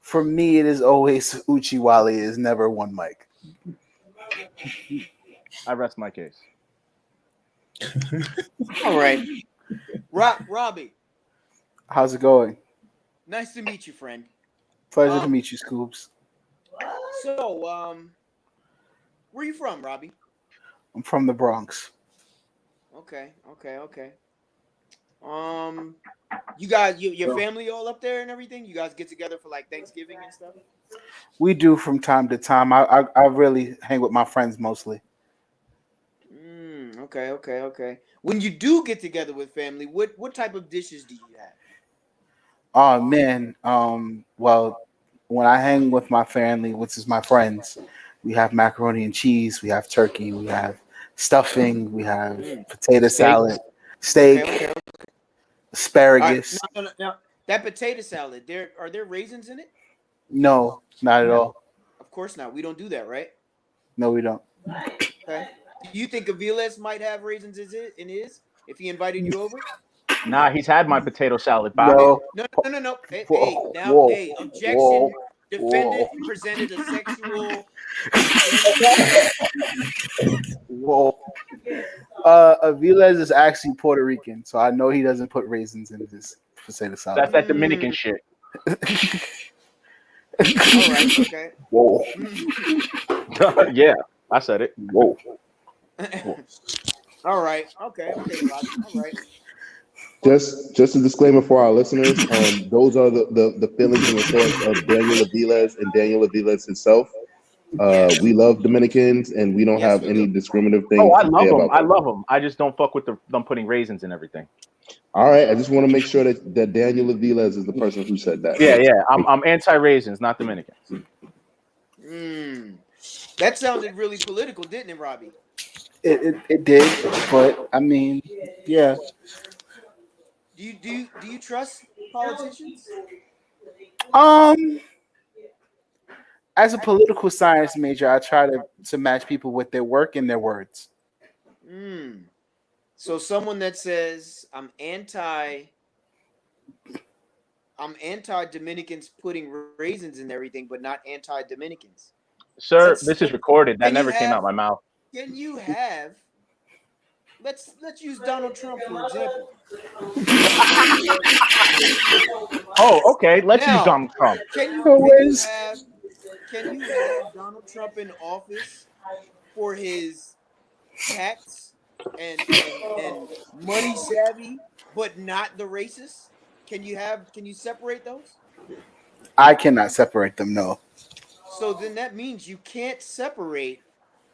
For me, it is always Uchi Wally. It is never one mic. I rest my case. All right. Robbie. How's it going? Nice to meet you, friend. Pleasure to meet you, Scoobs. So, where are you from, Robbie? I'm from the Bronx. Okay. You guys, your family all up there and everything? You guys get together for like Thanksgiving and stuff? We do from time to time. I really hang with my friends mostly. Okay. When you do get together with family, what type of dishes do you have? Oh man. Well, when I hang with my family, which is my friends, we have macaroni and cheese, we have turkey, we have stuffing, we have potato salad, steak, Okay. asparagus. Right. Now, that potato salad, are there raisins in it? No, not at all. Of course not. We don't do that, right? No, we don't. Okay. Do you think Aviles might have raisins in his if he invited you over? Nah, he's had my potato salad, Bobby. No. No. Hey, Whoa, now, whoa, objection. whoa, Defendant whoa. presented a sexual. Whoa. Aviles is actually Puerto Rican, so I know he doesn't put raisins in his potato That's salad. that Dominican shit. All right. Okay. Whoa. Yeah, I said it. Whoa. All right. Okay, Rob. All right. Just a disclaimer for our listeners. Those are the feelings and the thoughts of Daniel Aviles and Daniel Aviles himself. We love Dominicans, and we don't have any discriminative things. Oh, I to love say them. about I them. love them. I just don't fuck with them putting raisins in everything. All right, I just want to make sure that Daniel Aviles is the person who said that. Yeah. I'm anti-raisins, not Dominicans. That sounded really political, didn't it, Robbie? It did, but I mean, yeah. Do you trust politicians? As a political science major, I try to match people with their work and their words. So someone that says I'm anti Dominicans putting raisins in everything, but not anti Dominicans. Sir, this is recorded. That never came out my mouth. Can you have? Let's use Donald Trump for example. Oh, okay. Let's use Donald Trump. Can you have Donald Trump in office for his tax and money savvy, but not the racist? Can you separate those? I cannot separate them. No. So then that means you can't separate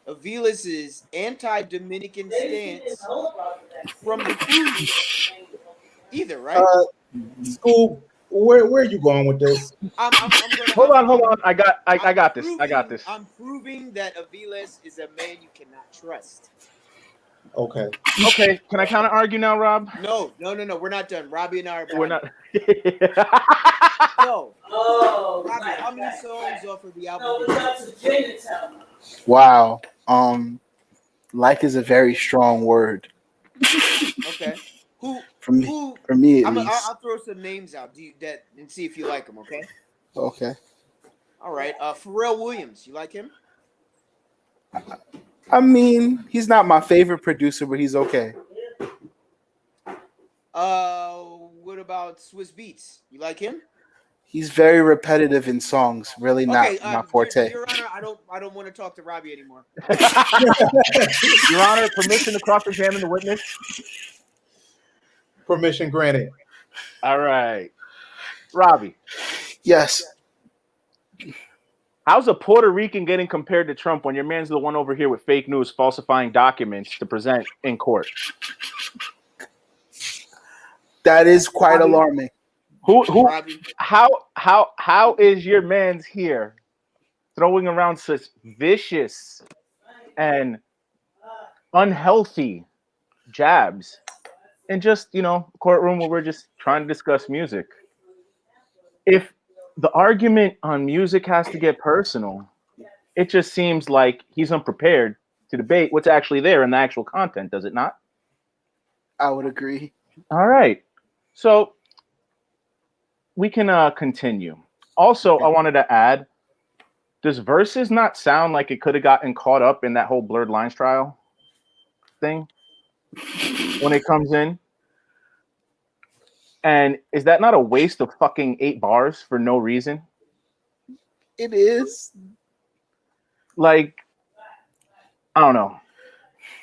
Aviles' anti-Dominican stance from the food either, right? Skoob, where are you going with this? Hold on. I got this. I'm proving that Aviles is a man you cannot trust. Okay. Can I counter argue now, Rob? No. We're not done. Robbie and I are. We're not. No. Robbie, how many songs off of the album? Wow. Like is a very strong word. Okay. For me at least. I'll throw some names out and see if you like them. Okay. Okay. All right. Pharrell Williams, you like him? I mean, he's not my favorite producer, but he's okay. What about Swiss Beats? You like him? He's very repetitive in songs. Really not my forte. Your Honor, I don't want to talk to Robbie anymore. Your Honor, permission to cross-examine the witness. Permission granted. All right, Robbie. Yes. How's a Puerto Rican getting compared to Trump when your man's the one over here with fake news, falsifying documents to present in court? That is quite alarming. How is your man's here throwing around such vicious and unhealthy jabs in just, courtroom where we're just trying to discuss music? If the argument on music has to get personal, it just seems like he's unprepared to debate what's actually there in the actual content, does it not? I would agree. All right. So we can continue. Also, I wanted to add, does Versus not sound like it could have gotten caught up in that whole blurred lines trial thing when it comes in? And is that not a waste of fucking 8 bars for no reason? It is. Like, I don't know.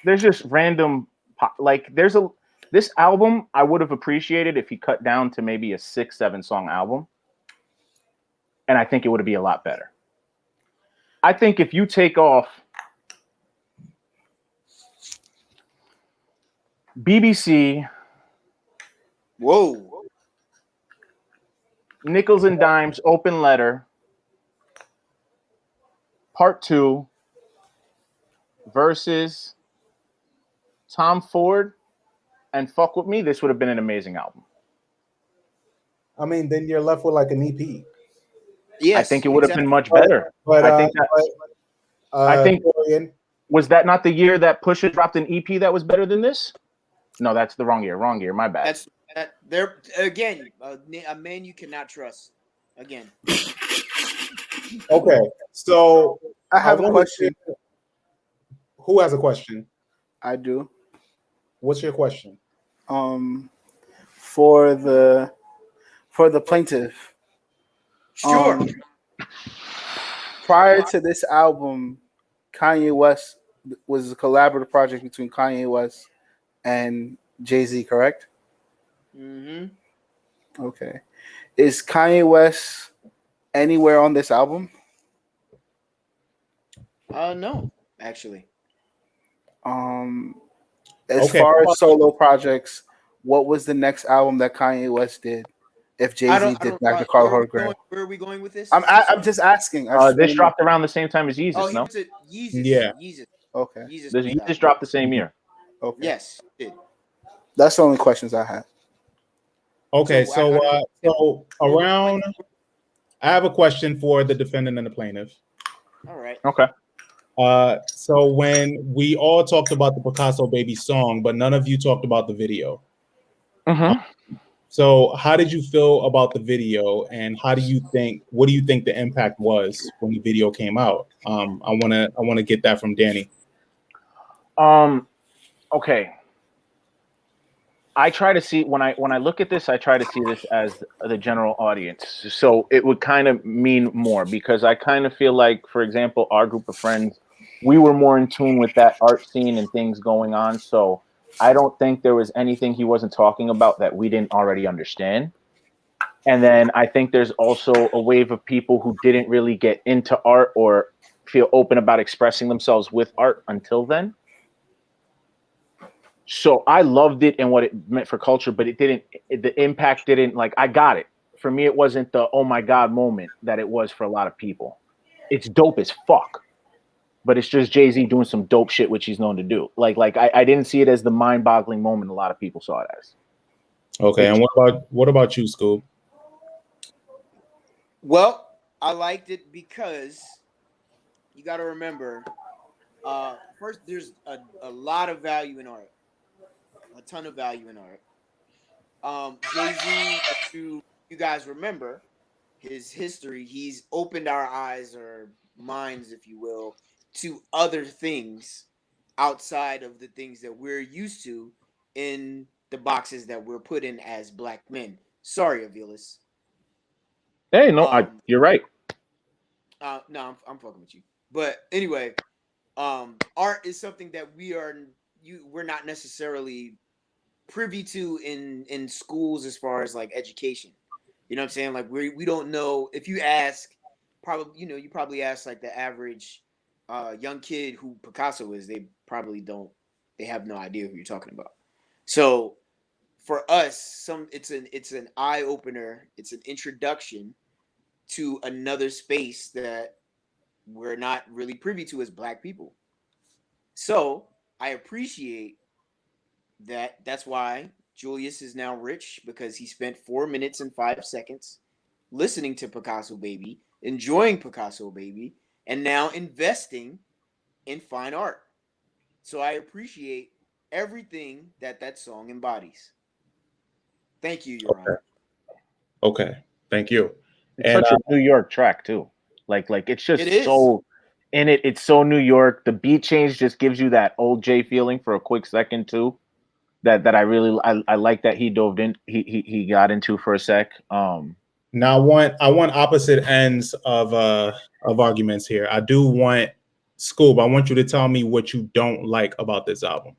There's just random, this album I would have appreciated if he cut down to maybe a 6-7 song album. And I think it would be a lot better. I think if you take off BBC, whoa, Nickels and Dimes, Open Letter, Part 2, Versus, Tom Ford, and Fuck With Me, this would have been an amazing album. I mean, then you're left with like an EP. Yes, I think it would have been much better. But I think Dorian. was that not the year that Pusha dropped an EP that was better than this? No, that's the wrong year. Wrong year. My bad. That's that. There again, a man you cannot trust. Again, Okay, so I have a wanna question. hear- Who has a question? I do. What's your question? Um, for the plaintiff. sure. Prior to this album, Kanye West was a collaborative project between Kanye West and Jay-Z, correct? Mm-hmm. Okay. Is Kanye West anywhere on this album? No, actually. As Okay. far as solo projects, what was the next album that Kanye West did? If Jay-Z did Magna Carta or Grail? Where are we going with this? I'm just asking. This dropped around the same time as Yeezus, Oh, he no? went to Yeezus. Yeah. Yeezus. Okay. Yeezus. This Yeezus dropped the same year. Okay. Yes, it did. That's the only questions I had. Okay, So, so around, I have a question for the defendant and the plaintiff. All right. Okay. So when we all talked about the Picasso Baby song, but none of you talked about the video. Mm-hmm. So how did you feel about the video, and what do you think the impact was when the video came out? I wanna get that from Danny. Okay. I try to see when I look at this, I try to see this as the general audience. So it would kind of mean more because I kind of feel like, for example, our group of friends, we were more in tune with that art scene and things going on. So I don't think there was anything he wasn't talking about that we didn't already understand. And then I think there's also a wave of people who didn't really get into art or feel open about expressing themselves with art until then. So I loved it and what it meant for culture, but the impact didn't, like, I got it. For me, it wasn't the, oh my God moment that it was for a lot of people. It's dope as fuck, but it's just Jay-Z doing some dope shit, which he's known to do. Like I didn't see it as the mind boggling moment a lot of people saw it as. Okay. And what about you, Skoob? Well, I liked it because you got to remember, first, there's a lot of value in art. A ton of value in art. Jay-Z, if you guys remember his history, he's opened our eyes or minds, if you will, to other things outside of the things that we're used to in the boxes that we're put in as black men. Sorry, Aviles. Hey, no, you're right. No, I'm fucking with you. But anyway, art is something that we're not necessarily privy to in schools as far as like education. You know what I'm saying? Like we don't know. If you ask, you probably ask like the average young kid who Picasso is, they have no idea who you're talking about. So for us, it's an eye opener, it's an introduction to another space that we're not really privy to as black people. So I appreciate that. That's why Julius is now rich, because he spent 4 minutes and 5 seconds listening to Picasso Baby, enjoying Picasso Baby, and now investing in fine art. So I appreciate everything that song embodies. Thank you, Your Honor. Okay. Thank you. It's such a New York track too. Like it's just so in it. It's so New York. The beat change just gives you that old J feeling for a quick second too. That I like that he dove in. He got into for a sec. Now I want opposite ends of arguments here. I do want Skoob. I want you to tell me what you don't like about this album.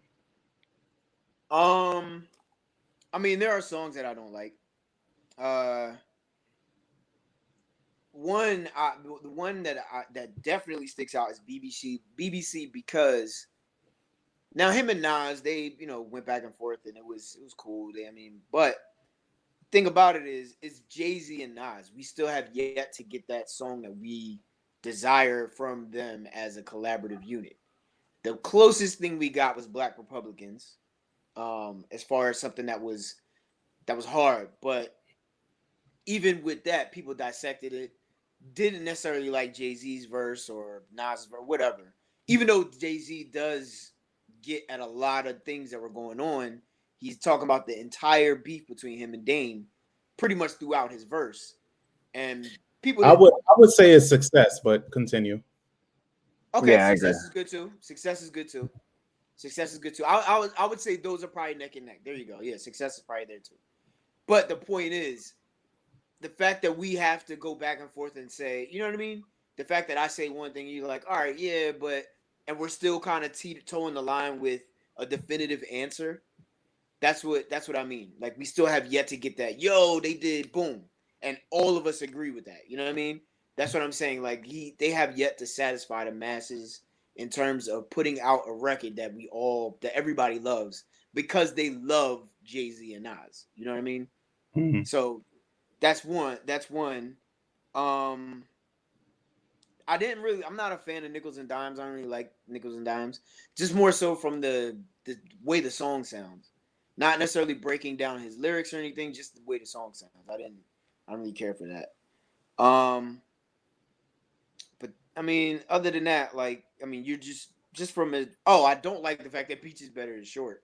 I mean, there are songs that I don't like. The one that definitely sticks out is BBC, because now him and Nas, they went back and forth, and it was cool. But thing about it is Jay-Z and Nas. We still have yet to get that song that we desire from them as a collaborative unit. The closest thing we got was Black Republicans, as far as something that was hard. But even with that, people dissected it. didn't necessarily like Jay-Z's verse or Nas' verse, whatever. Even though Jay-Z does get at a lot of things that were going on, he's talking about the entire beef between him and Dame pretty much throughout his verse. And people I would say it's success, but continue. Okay, Yeah, I success agree. is good too. Success is good too. Success is good too. I would say those are probably neck and neck. There you go. Yeah, success is probably there too. But the point is, the fact that we have to go back and forth and say, you know what I mean? The fact that I say one thing, you're like, all right, yeah, but, and we're still kind of toeing the line with a definitive answer. That's what I mean. Like, we still have yet to get that. Yo, they did boom, and all of us agree with that. You know what I mean? That's what I'm saying. Like, they have yet to satisfy the masses in terms of putting out a record that that everybody loves because they love Jay-Z and Nas. You know what I mean? Mm-hmm. So that's one. I'm not a fan of Nickels and Dimes. I don't really like Nickels and Dimes. Just more so from the way the song sounds. Not necessarily breaking down his lyrics or anything, just the way the song sounds. I don't really care for that. But I mean, other than that, like, I mean, you're just from it. Oh, I don't like the fact that Peach is better than Short.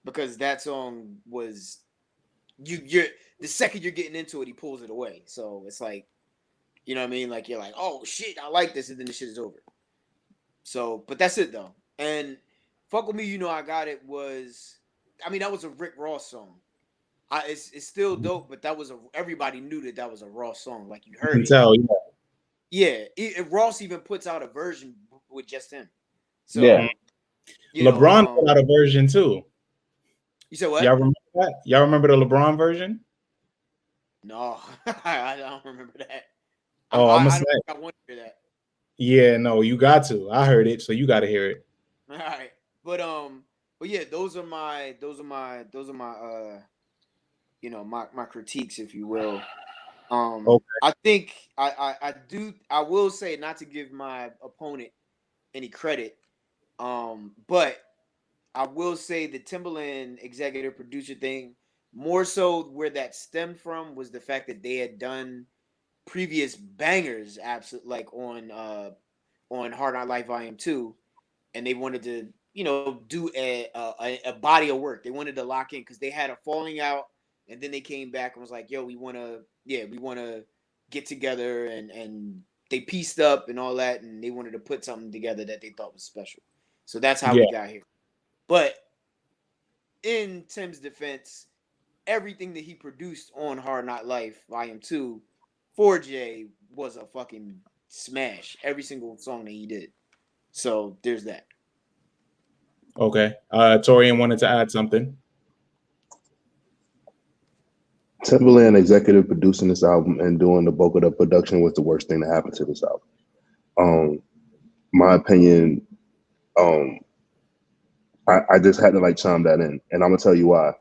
Because that song was you're the second you're getting into it, he pulls it away. So it's like, you know what I mean? Like, you're like, oh shit, I like this, and then the shit is over. So, but that's it though. And Fuck With Me, You Know I Got It that was a Rick Ross song. It's still dope, but everybody knew that was a Ross song. Like, you You heard can it. tell, Yeah, Ross even puts out a version with just him. So, Yeah. LeBron put out a version too. You said what? Y'all remember that? Y'all remember the LeBron version? No, I don't remember that. Oh, I don't think I want to hear that. Yeah, no, you got to. I heard it, so you got to hear it. All right, but yeah, those are my my critiques, if you will. Okay. I think I will say, not to give my opponent any credit, but I will say the Timbaland executive producer thing, more so where that stemmed from was the fact that they had done previous bangers, absolutely, like on Hard Knock Life Volume 2, and they wanted to do a body of work. They wanted to lock in because they had a falling out, and then they came back and was like, yo, we want to get together, and they pieced up and all that, and they wanted to put something together that they thought was special. So that's how we got here. But in Tim's defense, everything that he produced on Hard Knock Life Volume 2 for Jay was a fucking smash. Every single song that he did. So there's that. Okay. Torian wanted to add something. Timbaland executive producing this album and doing the bulk of the production was the worst thing that happened to this album. My opinion, I just had to like chime that in, and I'm gonna tell you why.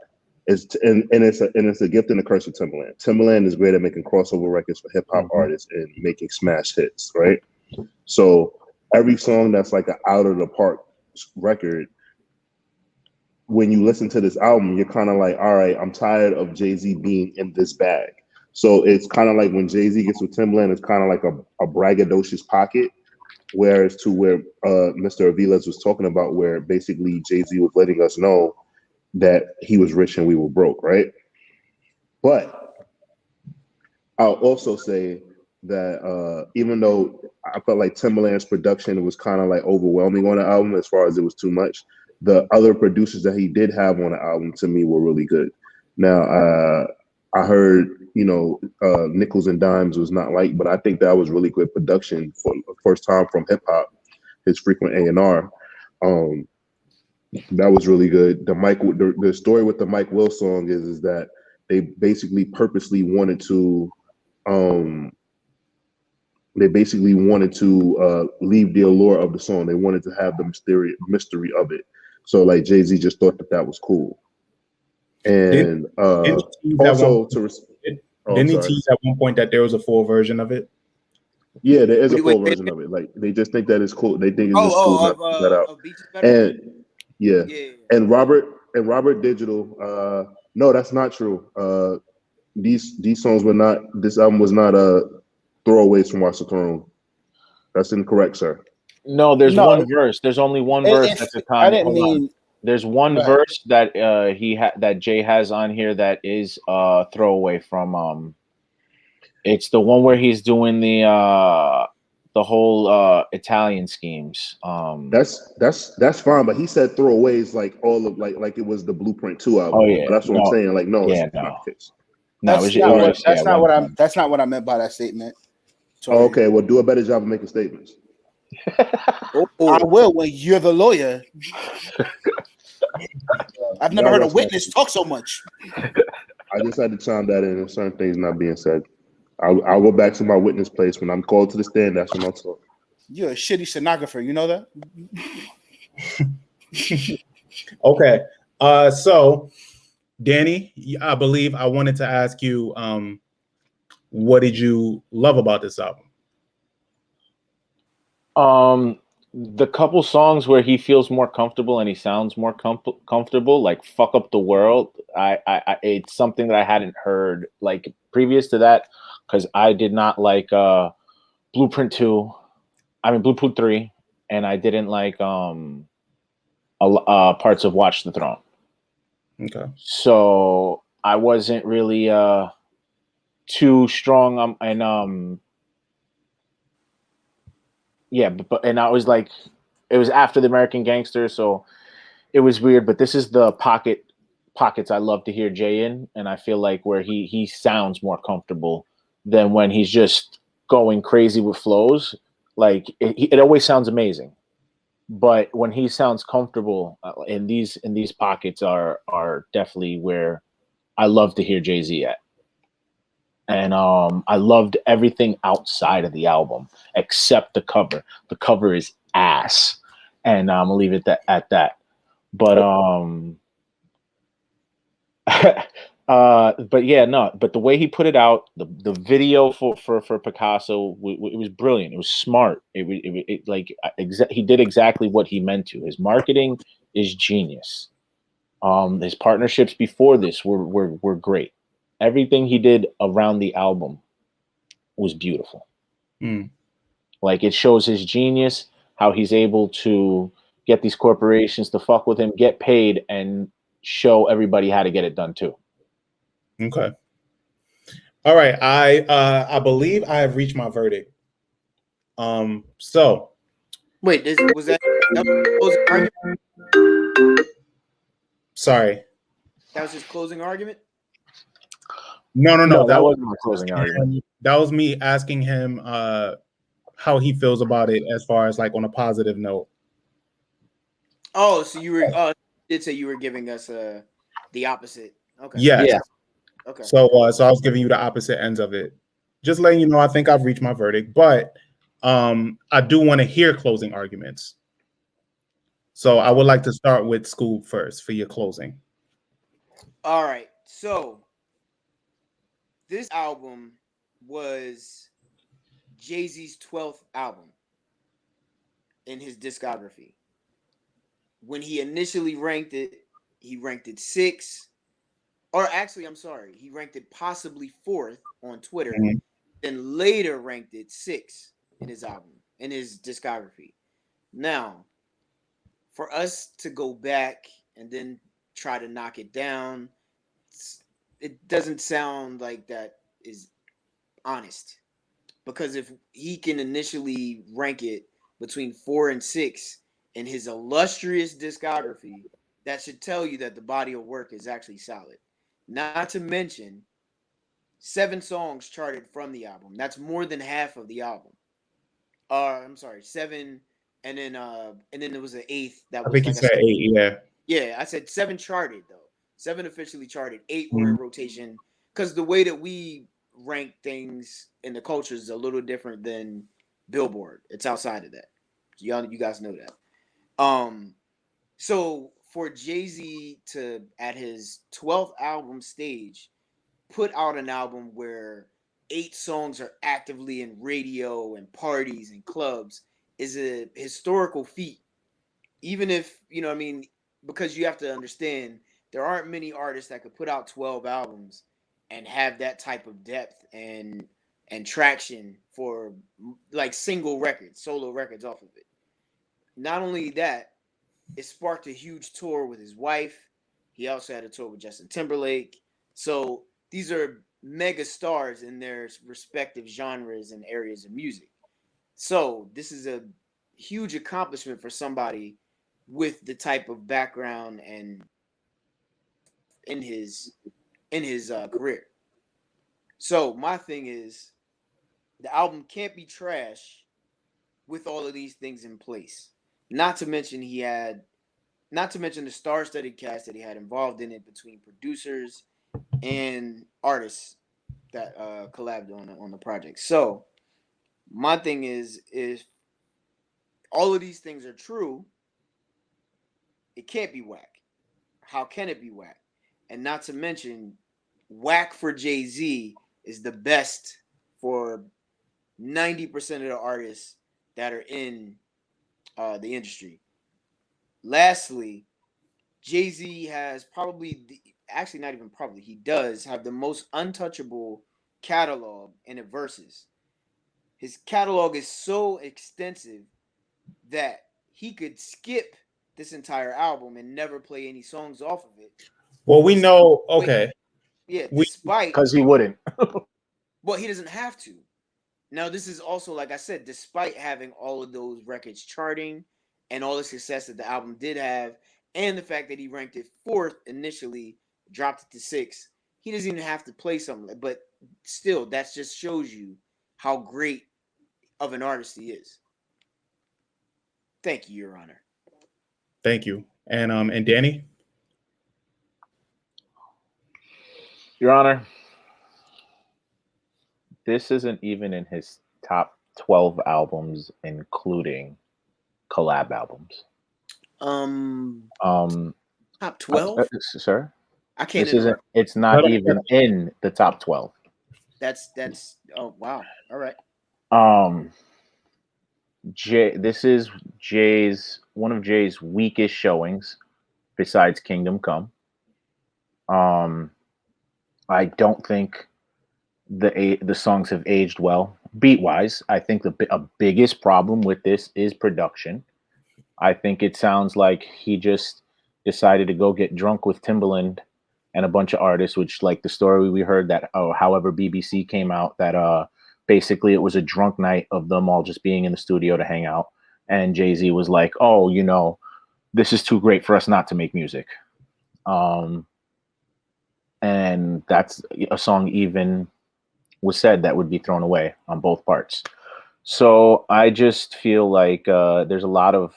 It's a gift and a curse for Timbaland. Timbaland is great at making crossover records for hip hop artists and making smash hits, right? So every song that's like an out of the park record, when you listen to this album, you're kind of like, all right, I'm tired of Jay-Z being in this bag. So it's kind of like when Jay-Z gets with Timbaland, it's kind of like a braggadocious pocket. Whereas to where Mr. Aviles was talking about, where basically Jay-Z was letting us know that he was rich and we were broke, right? But I'll also say that even though I felt like Timbaland's production was kind of like overwhelming on the album as far as it was too much, the other producers that he did have on the album to me were really good. Now, I heard, Nickels and Dimes was not liked, but I think that was really good production for the first time from hip hop, his frequent A&R. That was really good. The story with the Mike Will song is that they basically purposely wanted to leave the allure of the song. They wanted to have the mystery of it. So like Jay-Z just thought that was cool. And didn't he tease at one point that there was a full version of it? Yeah, there is a full version of it. Like they just think that it's cool. They think it's just cool not to put that out. And yeah. And Robert Digital. No, that's not true. these songs were not. This album was not throwaways from Watch the Throne. That's incorrect, sir. No, there's No, one verse. There's only one verse if at the I time. didn't Hold on. mean There's one right. verse that that Jay has on here that is throwaway from it's the one where he's doing the whole Italian schemes. That's fine, but he said throwaways like all of like it was the Blueprint 2 album. Oh yeah, But that's what I'm no, saying. Like, no, yeah, it's no, not the case. no. That's It not was what just, yeah, one time. that's not what I meant by that statement. Oh, Sorry. okay, well, do a better job of making statements. I will when you're the lawyer. I've never heard a witness talk so much. I just had to chime that in. If certain things not being said, I'll go back to my witness place when I'm called to the stand. That's when I'll talk. You're a shitty stenographer. You know that? Okay. So Danny, I believe I wanted to ask you, what did you love about this album? The couple songs where he feels more comfortable and he sounds more comfortable, like "Fuck Up the World." I it's something that I hadn't heard like previous to that, because I did not like Blueprint 2. I mean Blueprint 3, and I didn't like parts of Watch the Throne. Okay. So I wasn't really too strong yeah, but and I was like, it was after the American Gangster, so it was weird. But this is the pockets I love to hear Jay in, and I feel like where he sounds more comfortable than when he's just going crazy with flows. Like it always sounds amazing, but when he sounds comfortable in these pockets are definitely where I love to hear Jay-Z at. And I loved everything outside of the album except the cover. The cover is ass, and I'm gonna leave it at that. But but yeah, no. But the way he put it out, the video for Picasso, it was brilliant. It was smart. It like he did exactly what he meant to. His marketing is genius. His partnerships before this were great. Everything he did around the album was beautiful. Like it shows his genius, how he's able to get these corporations to fuck with him, get paid, and show everybody how to get it done too. Okay. All right. I believe I have reached my verdict. So wait, was that closing argument? Sorry. That was his closing argument? No. That wasn't my closing argument. That was me asking him how he feels about it as far as like on a positive note. Oh, so you were did say you were giving us the opposite. Okay. Yes. Yeah. Okay. So so I was giving you the opposite ends of it. Just letting you know, I think I've reached my verdict, but I do want to hear closing arguments. So I would like to start with Skoob first for your closing. All right. So this album was Jay-Z's 12th album in his discography. When he initially ranked it, he ranked it 6. Or actually, I'm sorry, he ranked it possibly 4th on Twitter, then later ranked it 6 in his album, in his discography. Now, for us to go back and then try to knock it down, it doesn't sound like that is honest. Because if he can initially rank it between 4 and 6 in his illustrious discography, that should tell you that the body of work is actually solid. Not to mention, 7 songs charted from the album. That's more than half of the album. I'm sorry, 7, and then there was an 8th that was. I think you said 8, yeah. Yeah, I said 7 charted though. 7 officially charted. 8 were in rotation. Because the way that we rank things in the culture is a little different than Billboard. It's outside of that. You guys know that. So for Jay-Z to, at his 12th album stage, put out an album where 8 songs are actively in radio and parties and clubs is a historical feat. Even if, you know what I mean, because you have to understand, there aren't many artists that could put out 12 albums and have that type of depth and traction for like single records, solo records off of it. Not only that, it sparked a huge tour with his wife. He also had a tour with Justin Timberlake. So these are mega stars in their respective genres and areas of music. So this is a huge accomplishment for somebody with the type of background and in his career. So my thing is, the album can't be trash with all of these things in place. Not to mention the star-studded cast that he had involved in it between producers and artists that collabed on the project. So my thing is, if all of these things are true, it can't be whack. How can it be whack? And not to mention, whack for Jay-Z is the best for 90% of the artists that are in the industry. Lastly, Jay-Z has actually not even probably, he does have the most untouchable catalog in the verses. His catalog is so extensive that he could skip this entire album and never play any songs off of it. Well, we know, okay. Despite, because he wouldn't. Well, he doesn't have to. Now, this is also, like I said, despite having all of those records charting and all the success that the album did have, and the fact that he ranked it 4th initially, dropped it to 6, he doesn't even have to play something. But still, that just shows you how great of an artist he is. Thank you, Your Honor. Thank you. And Danny? Your Honor, this isn't even in his top 12 albums, including collab albums. Top 12? Sir? I can't interrupt. It's not even in the top 12. That's oh wow. All right. This is one of Jay's weakest showings besides Kingdom Come. I don't think the songs have aged well beat wise. I think a biggest problem with this is production. I think it sounds like he just decided to go get drunk with Timbaland and a bunch of artists, which, like the story we heard that, however, BBC came out that basically it was a drunk night of them all just being in the studio to hang out. And Jay-Z was like, oh, this is too great for us not to make music. And that's a song even was said that would be thrown away on both parts. So I just feel like there's a lot of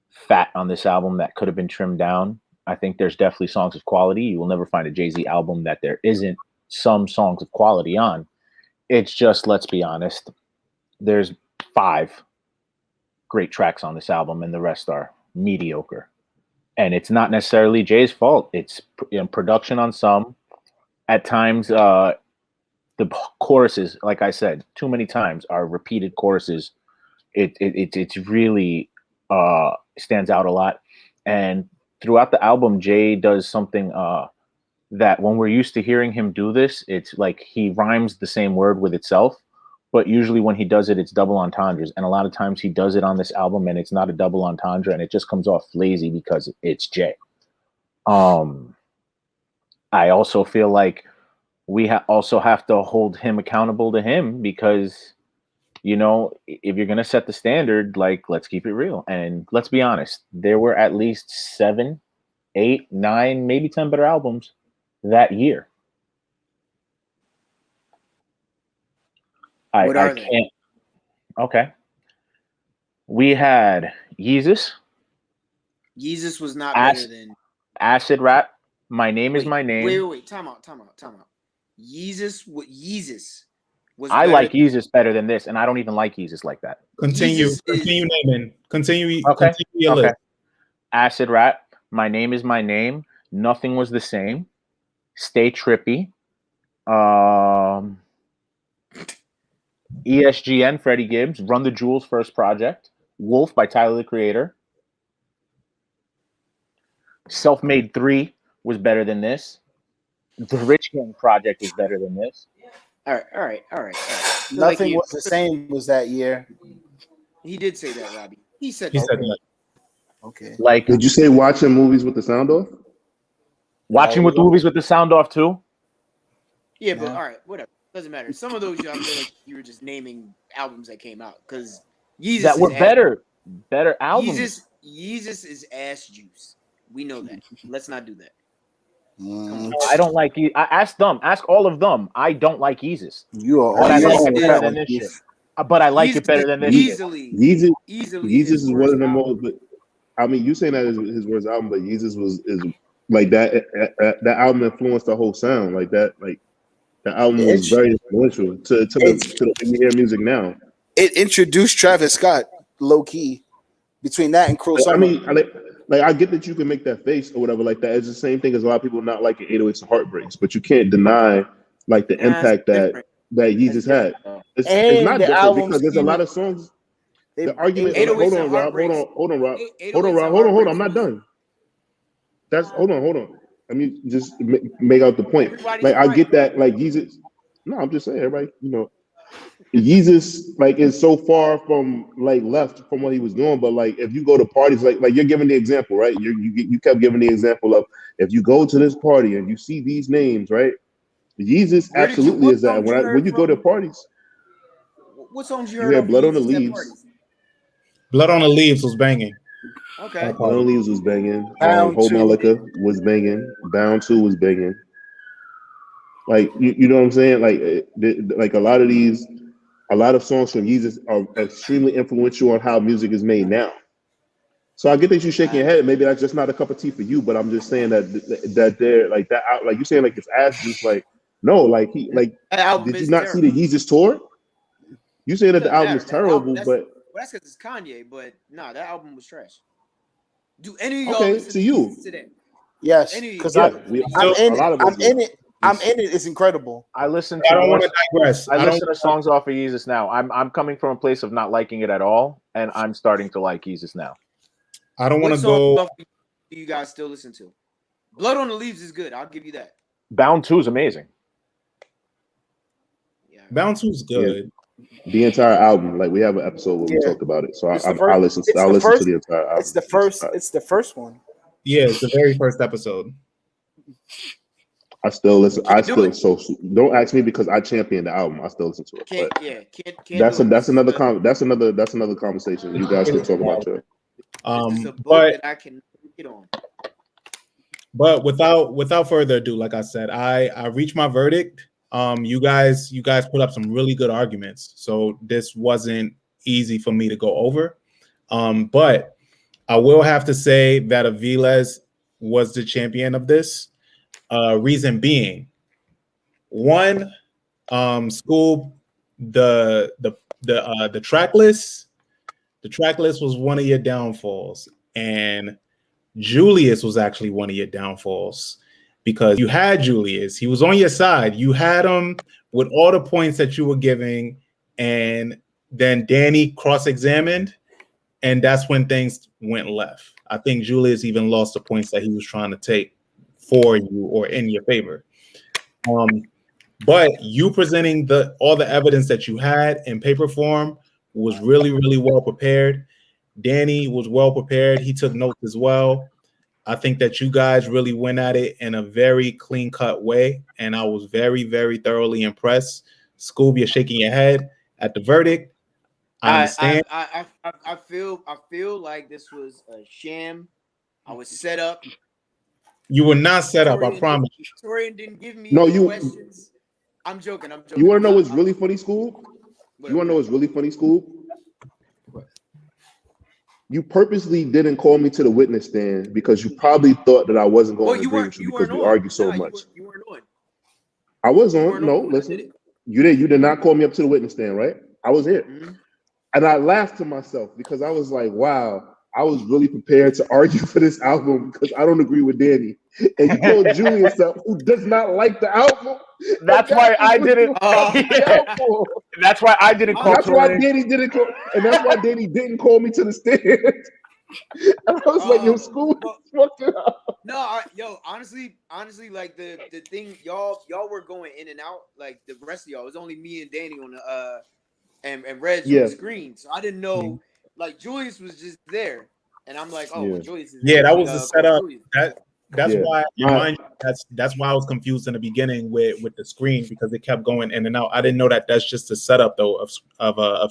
fat on this album that could have been trimmed down. I think there's definitely songs of quality. You will never find a Jay-Z album that there isn't some songs of quality on. It's just, let's be honest, there's 5 great tracks on this album and the rest are mediocre. And it's not necessarily Jay's fault. It's production on some. At times, the choruses, like I said, too many times, are repeated choruses. It's really stands out a lot. And throughout the album, Jay does something that when we're used to hearing him do this, it's like he rhymes the same word with itself. But usually when he does it, it's double entendres. And a lot of times he does it on this album and it's not a double entendre and it just comes off lazy because it's Jay. I also feel like we also have to hold him accountable to him because, if you're going to set the standard, like, let's keep it real. And let's be honest, there were at least 7, 8, 9, maybe 10 better albums that year. What are they? Can't. Okay. We had Yeezus. Yeezus was not better than Acid Rap. My Name Is My Name. Wait. Time out. Yeezus was. I like Yeezus better than this, and I don't even like Yeezus like that. Continue naming. Continue your list. Acid Rap. My Name Is My Name. Nothing Was the Same. Stay Trippy. ESGN, Freddie Gibbs, Run the Jewels' first project, Wolf by Tyler, the Creator. Self-Made 3 was better than this. The Rich Gang Project is better than this. All right. Nothing was the same was that year. He did say that, Robbie. He said He that. said that. Okay. Like Did you say watching movies with the sound off? watching with the movies with the sound off too. Yeah, but Yeah. all right, whatever. Doesn't matter. Some of those, I feel like you were just naming albums that came out because Yeezus That were is better albums. Yeezus is ass juice. We know that. Let's not do that. I don't like. I ask them. Ask all of them. I don't like Yeezus. You are But I on your like own it with better that than one. this shit. But I like it better than this shit. Easily. Yeezus Yeezus is one of the most. But I mean, you saying that is his worst album, but Yeezus is like that. That album influenced the whole sound. Like that. Like the album was very influential to the way we hear music now. It introduced Travis Scott low key. Between that and Cruel Summer. I mean, I get that you can make that face or whatever like that. It's the same thing as a lot of people not liking 808s and Heartbreaks, but you can't deny like the impact that Yeezus had. It's not different because there's a lot of songs. The argument. Hold on, Rob. I'm not done. Hold on. Let me just make out the point. Like I get that, like Yeezus. No, I'm just saying, everybody. Yeezus like is so far from like left from what he was doing, but like if you go to parties, like you're giving the example, right? You kept giving the example of if you go to this party and you see these names, right? Yeezus absolutely is that. When you go to parties, what songs you heard? You heard Blood on the Leaves. Blood on the Leaves was banging. Okay. Blood on the Leaves was banging. Hold My Liquor was banging. Bound 2 was banging. Like you know what I'm saying? Like a lot of songs from Yeezus are extremely influential on how music is made now. So I get that you're shaking your head. Maybe that's just not a cup of tea for you, but I'm just saying that they're like that. Like you're saying, like it's ass juice. Like no, like did you not see the Yeezus tour? You say that the album is terrible, but that's because it's Kanye. But nah, that album was trash. Do any of y'all listen to you today? Yes, because I'm in it. It's incredible. I listen. I don't want to digress. I listen to songs off of Yeezus now. I'm coming from a place of not liking it at all, and I'm starting to like Yeezus now. I don't want to go. Do you guys still listen to? Blood on the Leaves is good. I'll give you that. Bound 2 is amazing. Yeah. Bound 2 is good. Yeah. The entire album, like we have an episode where we talked about it. So I listen to the entire album. It's the first one. Yeah, it's the very first episode. I still listen. Don't ask me because I champion the album. I still listen to it. That's another conversation. You guys can talk about it. That I can get on. But without further ado, like I said, I reached my verdict. You guys put up some really good arguments, so this wasn't easy for me to go over. But I will have to say that Aviles was the champion of this. Reason being, one, Skoob, the track list was one of your downfalls, and Julius was actually one of your downfalls because you had Julius. He was on your side. You had him with all the points that you were giving, and then Danny cross-examined, and that's when things went left. I think Julius even lost the points that he was trying to take for you or in your favor. But you presenting all the evidence that you had in paper form was really, really well prepared. Danny was well prepared. He took notes as well. I think that you guys really went at it in a very clean-cut way, and I was very, very thoroughly impressed. Skoob, you're shaking your head at the verdict. I understand. I feel like this was a sham. I was set up. You were not set up, I promise. Torian didn't give me questions. I'm joking. You want to know what's really funny, Skoob? You want to know what's really funny, Skoob? You purposely didn't call me to the witness stand because you probably thought that I wasn't going to agree with you because we argue so much. You weren't on. I was on. No, listen. You did not call me up to the witness stand, right? I was here. Mm-hmm. And I laughed to myself because I was like, wow, I was really prepared to argue for this album because I don't agree with Danny. And you called Julius up, who does not like the album. That's why I didn't. That's why I didn't call. That's why Danny didn't call, and that's why Danny didn't call me to the stand. And I was like, yo, Skoob fucked it up. No, honestly, like the thing, y'all were going in and out. Like the rest of y'all, it was only me and Danny on the and Reg on the screen. So I didn't know. Like Julius was just there, and I'm like, oh, well, Julius is that was the setup. That's Yeah. why, mind you, that's why I was confused in the beginning with the screen, because it kept going in and out. I didn't know that that's just the setup though of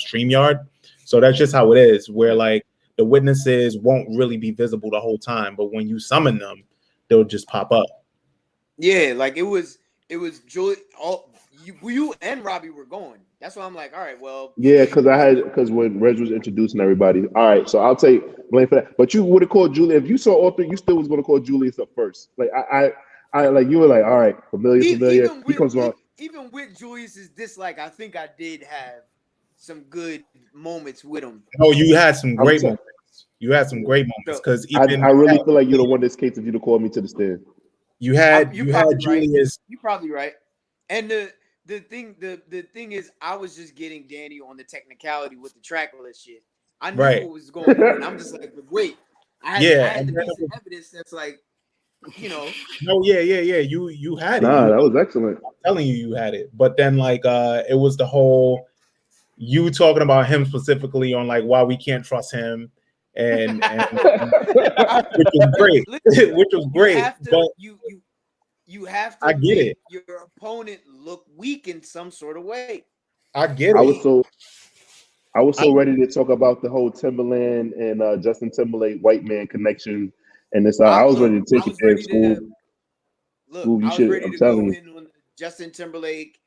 StreamYard. So that's just how it is, where like the witnesses won't really be visible the whole time, but when you summon them, they'll just pop up. Yeah, like it was Julius. All you and Robbie were going. That's why I'm like, all right, well. Yeah, because when Reg was introducing everybody. All right, so I'll take blame for that. But you would have called Julius if you saw all three. You still was going to call Julius up first. Like I like you were like, all right, familiar. He comes on. Even with Julius's dislike, I think I did have some good moments with him. Oh, you had some great moments. You had some great moments because I really feel like you're the one that's case if you'd have called me to the stand. You had Julius. Right. You're probably right. And the thing is, I was just getting Danny on the technicality with the trackless shit. I knew what was going on. And I'm just like, wait, I had to be some evidence that's like, you know. No, yeah. You had it. That was excellent. I'm telling you had it. But then like it was the whole you talking about him specifically on like why we can't trust him and which was great. Which was great. You have to make your opponent look weak in some sort of way. I get it. I was so ready to talk about the whole Timberland and Justin Timberlake white man connection and this. I was ready to take it there. Skoob. Look, I was ready to go in on Justin Timberlake,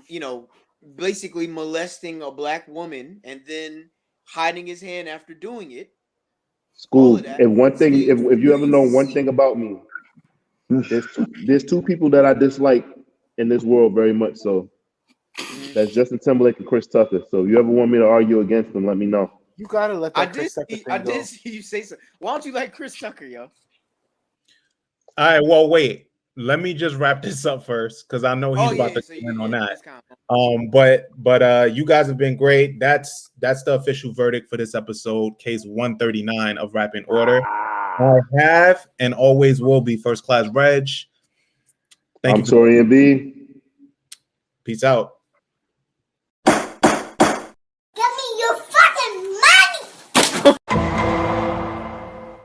you know, basically molesting a black woman and then hiding his hand after doing it. Skoob, if you ever know one thing about me, there's two people that I dislike in this world very much. So that's Justin Timberlake and Chris Tucker. So if you ever want me to argue against them, let me know. You gotta let that Chris Tucker thing go. I did see you say so. Why don't you like Chris Tucker, yo? All right, well, wait. Let me just wrap this up first because I know he's about to come in on that. But you guys have been great. That's the official verdict for this episode, case 139 of Rap in Order. I have and always will be First Class Reg. I'm Torian B. Peace out.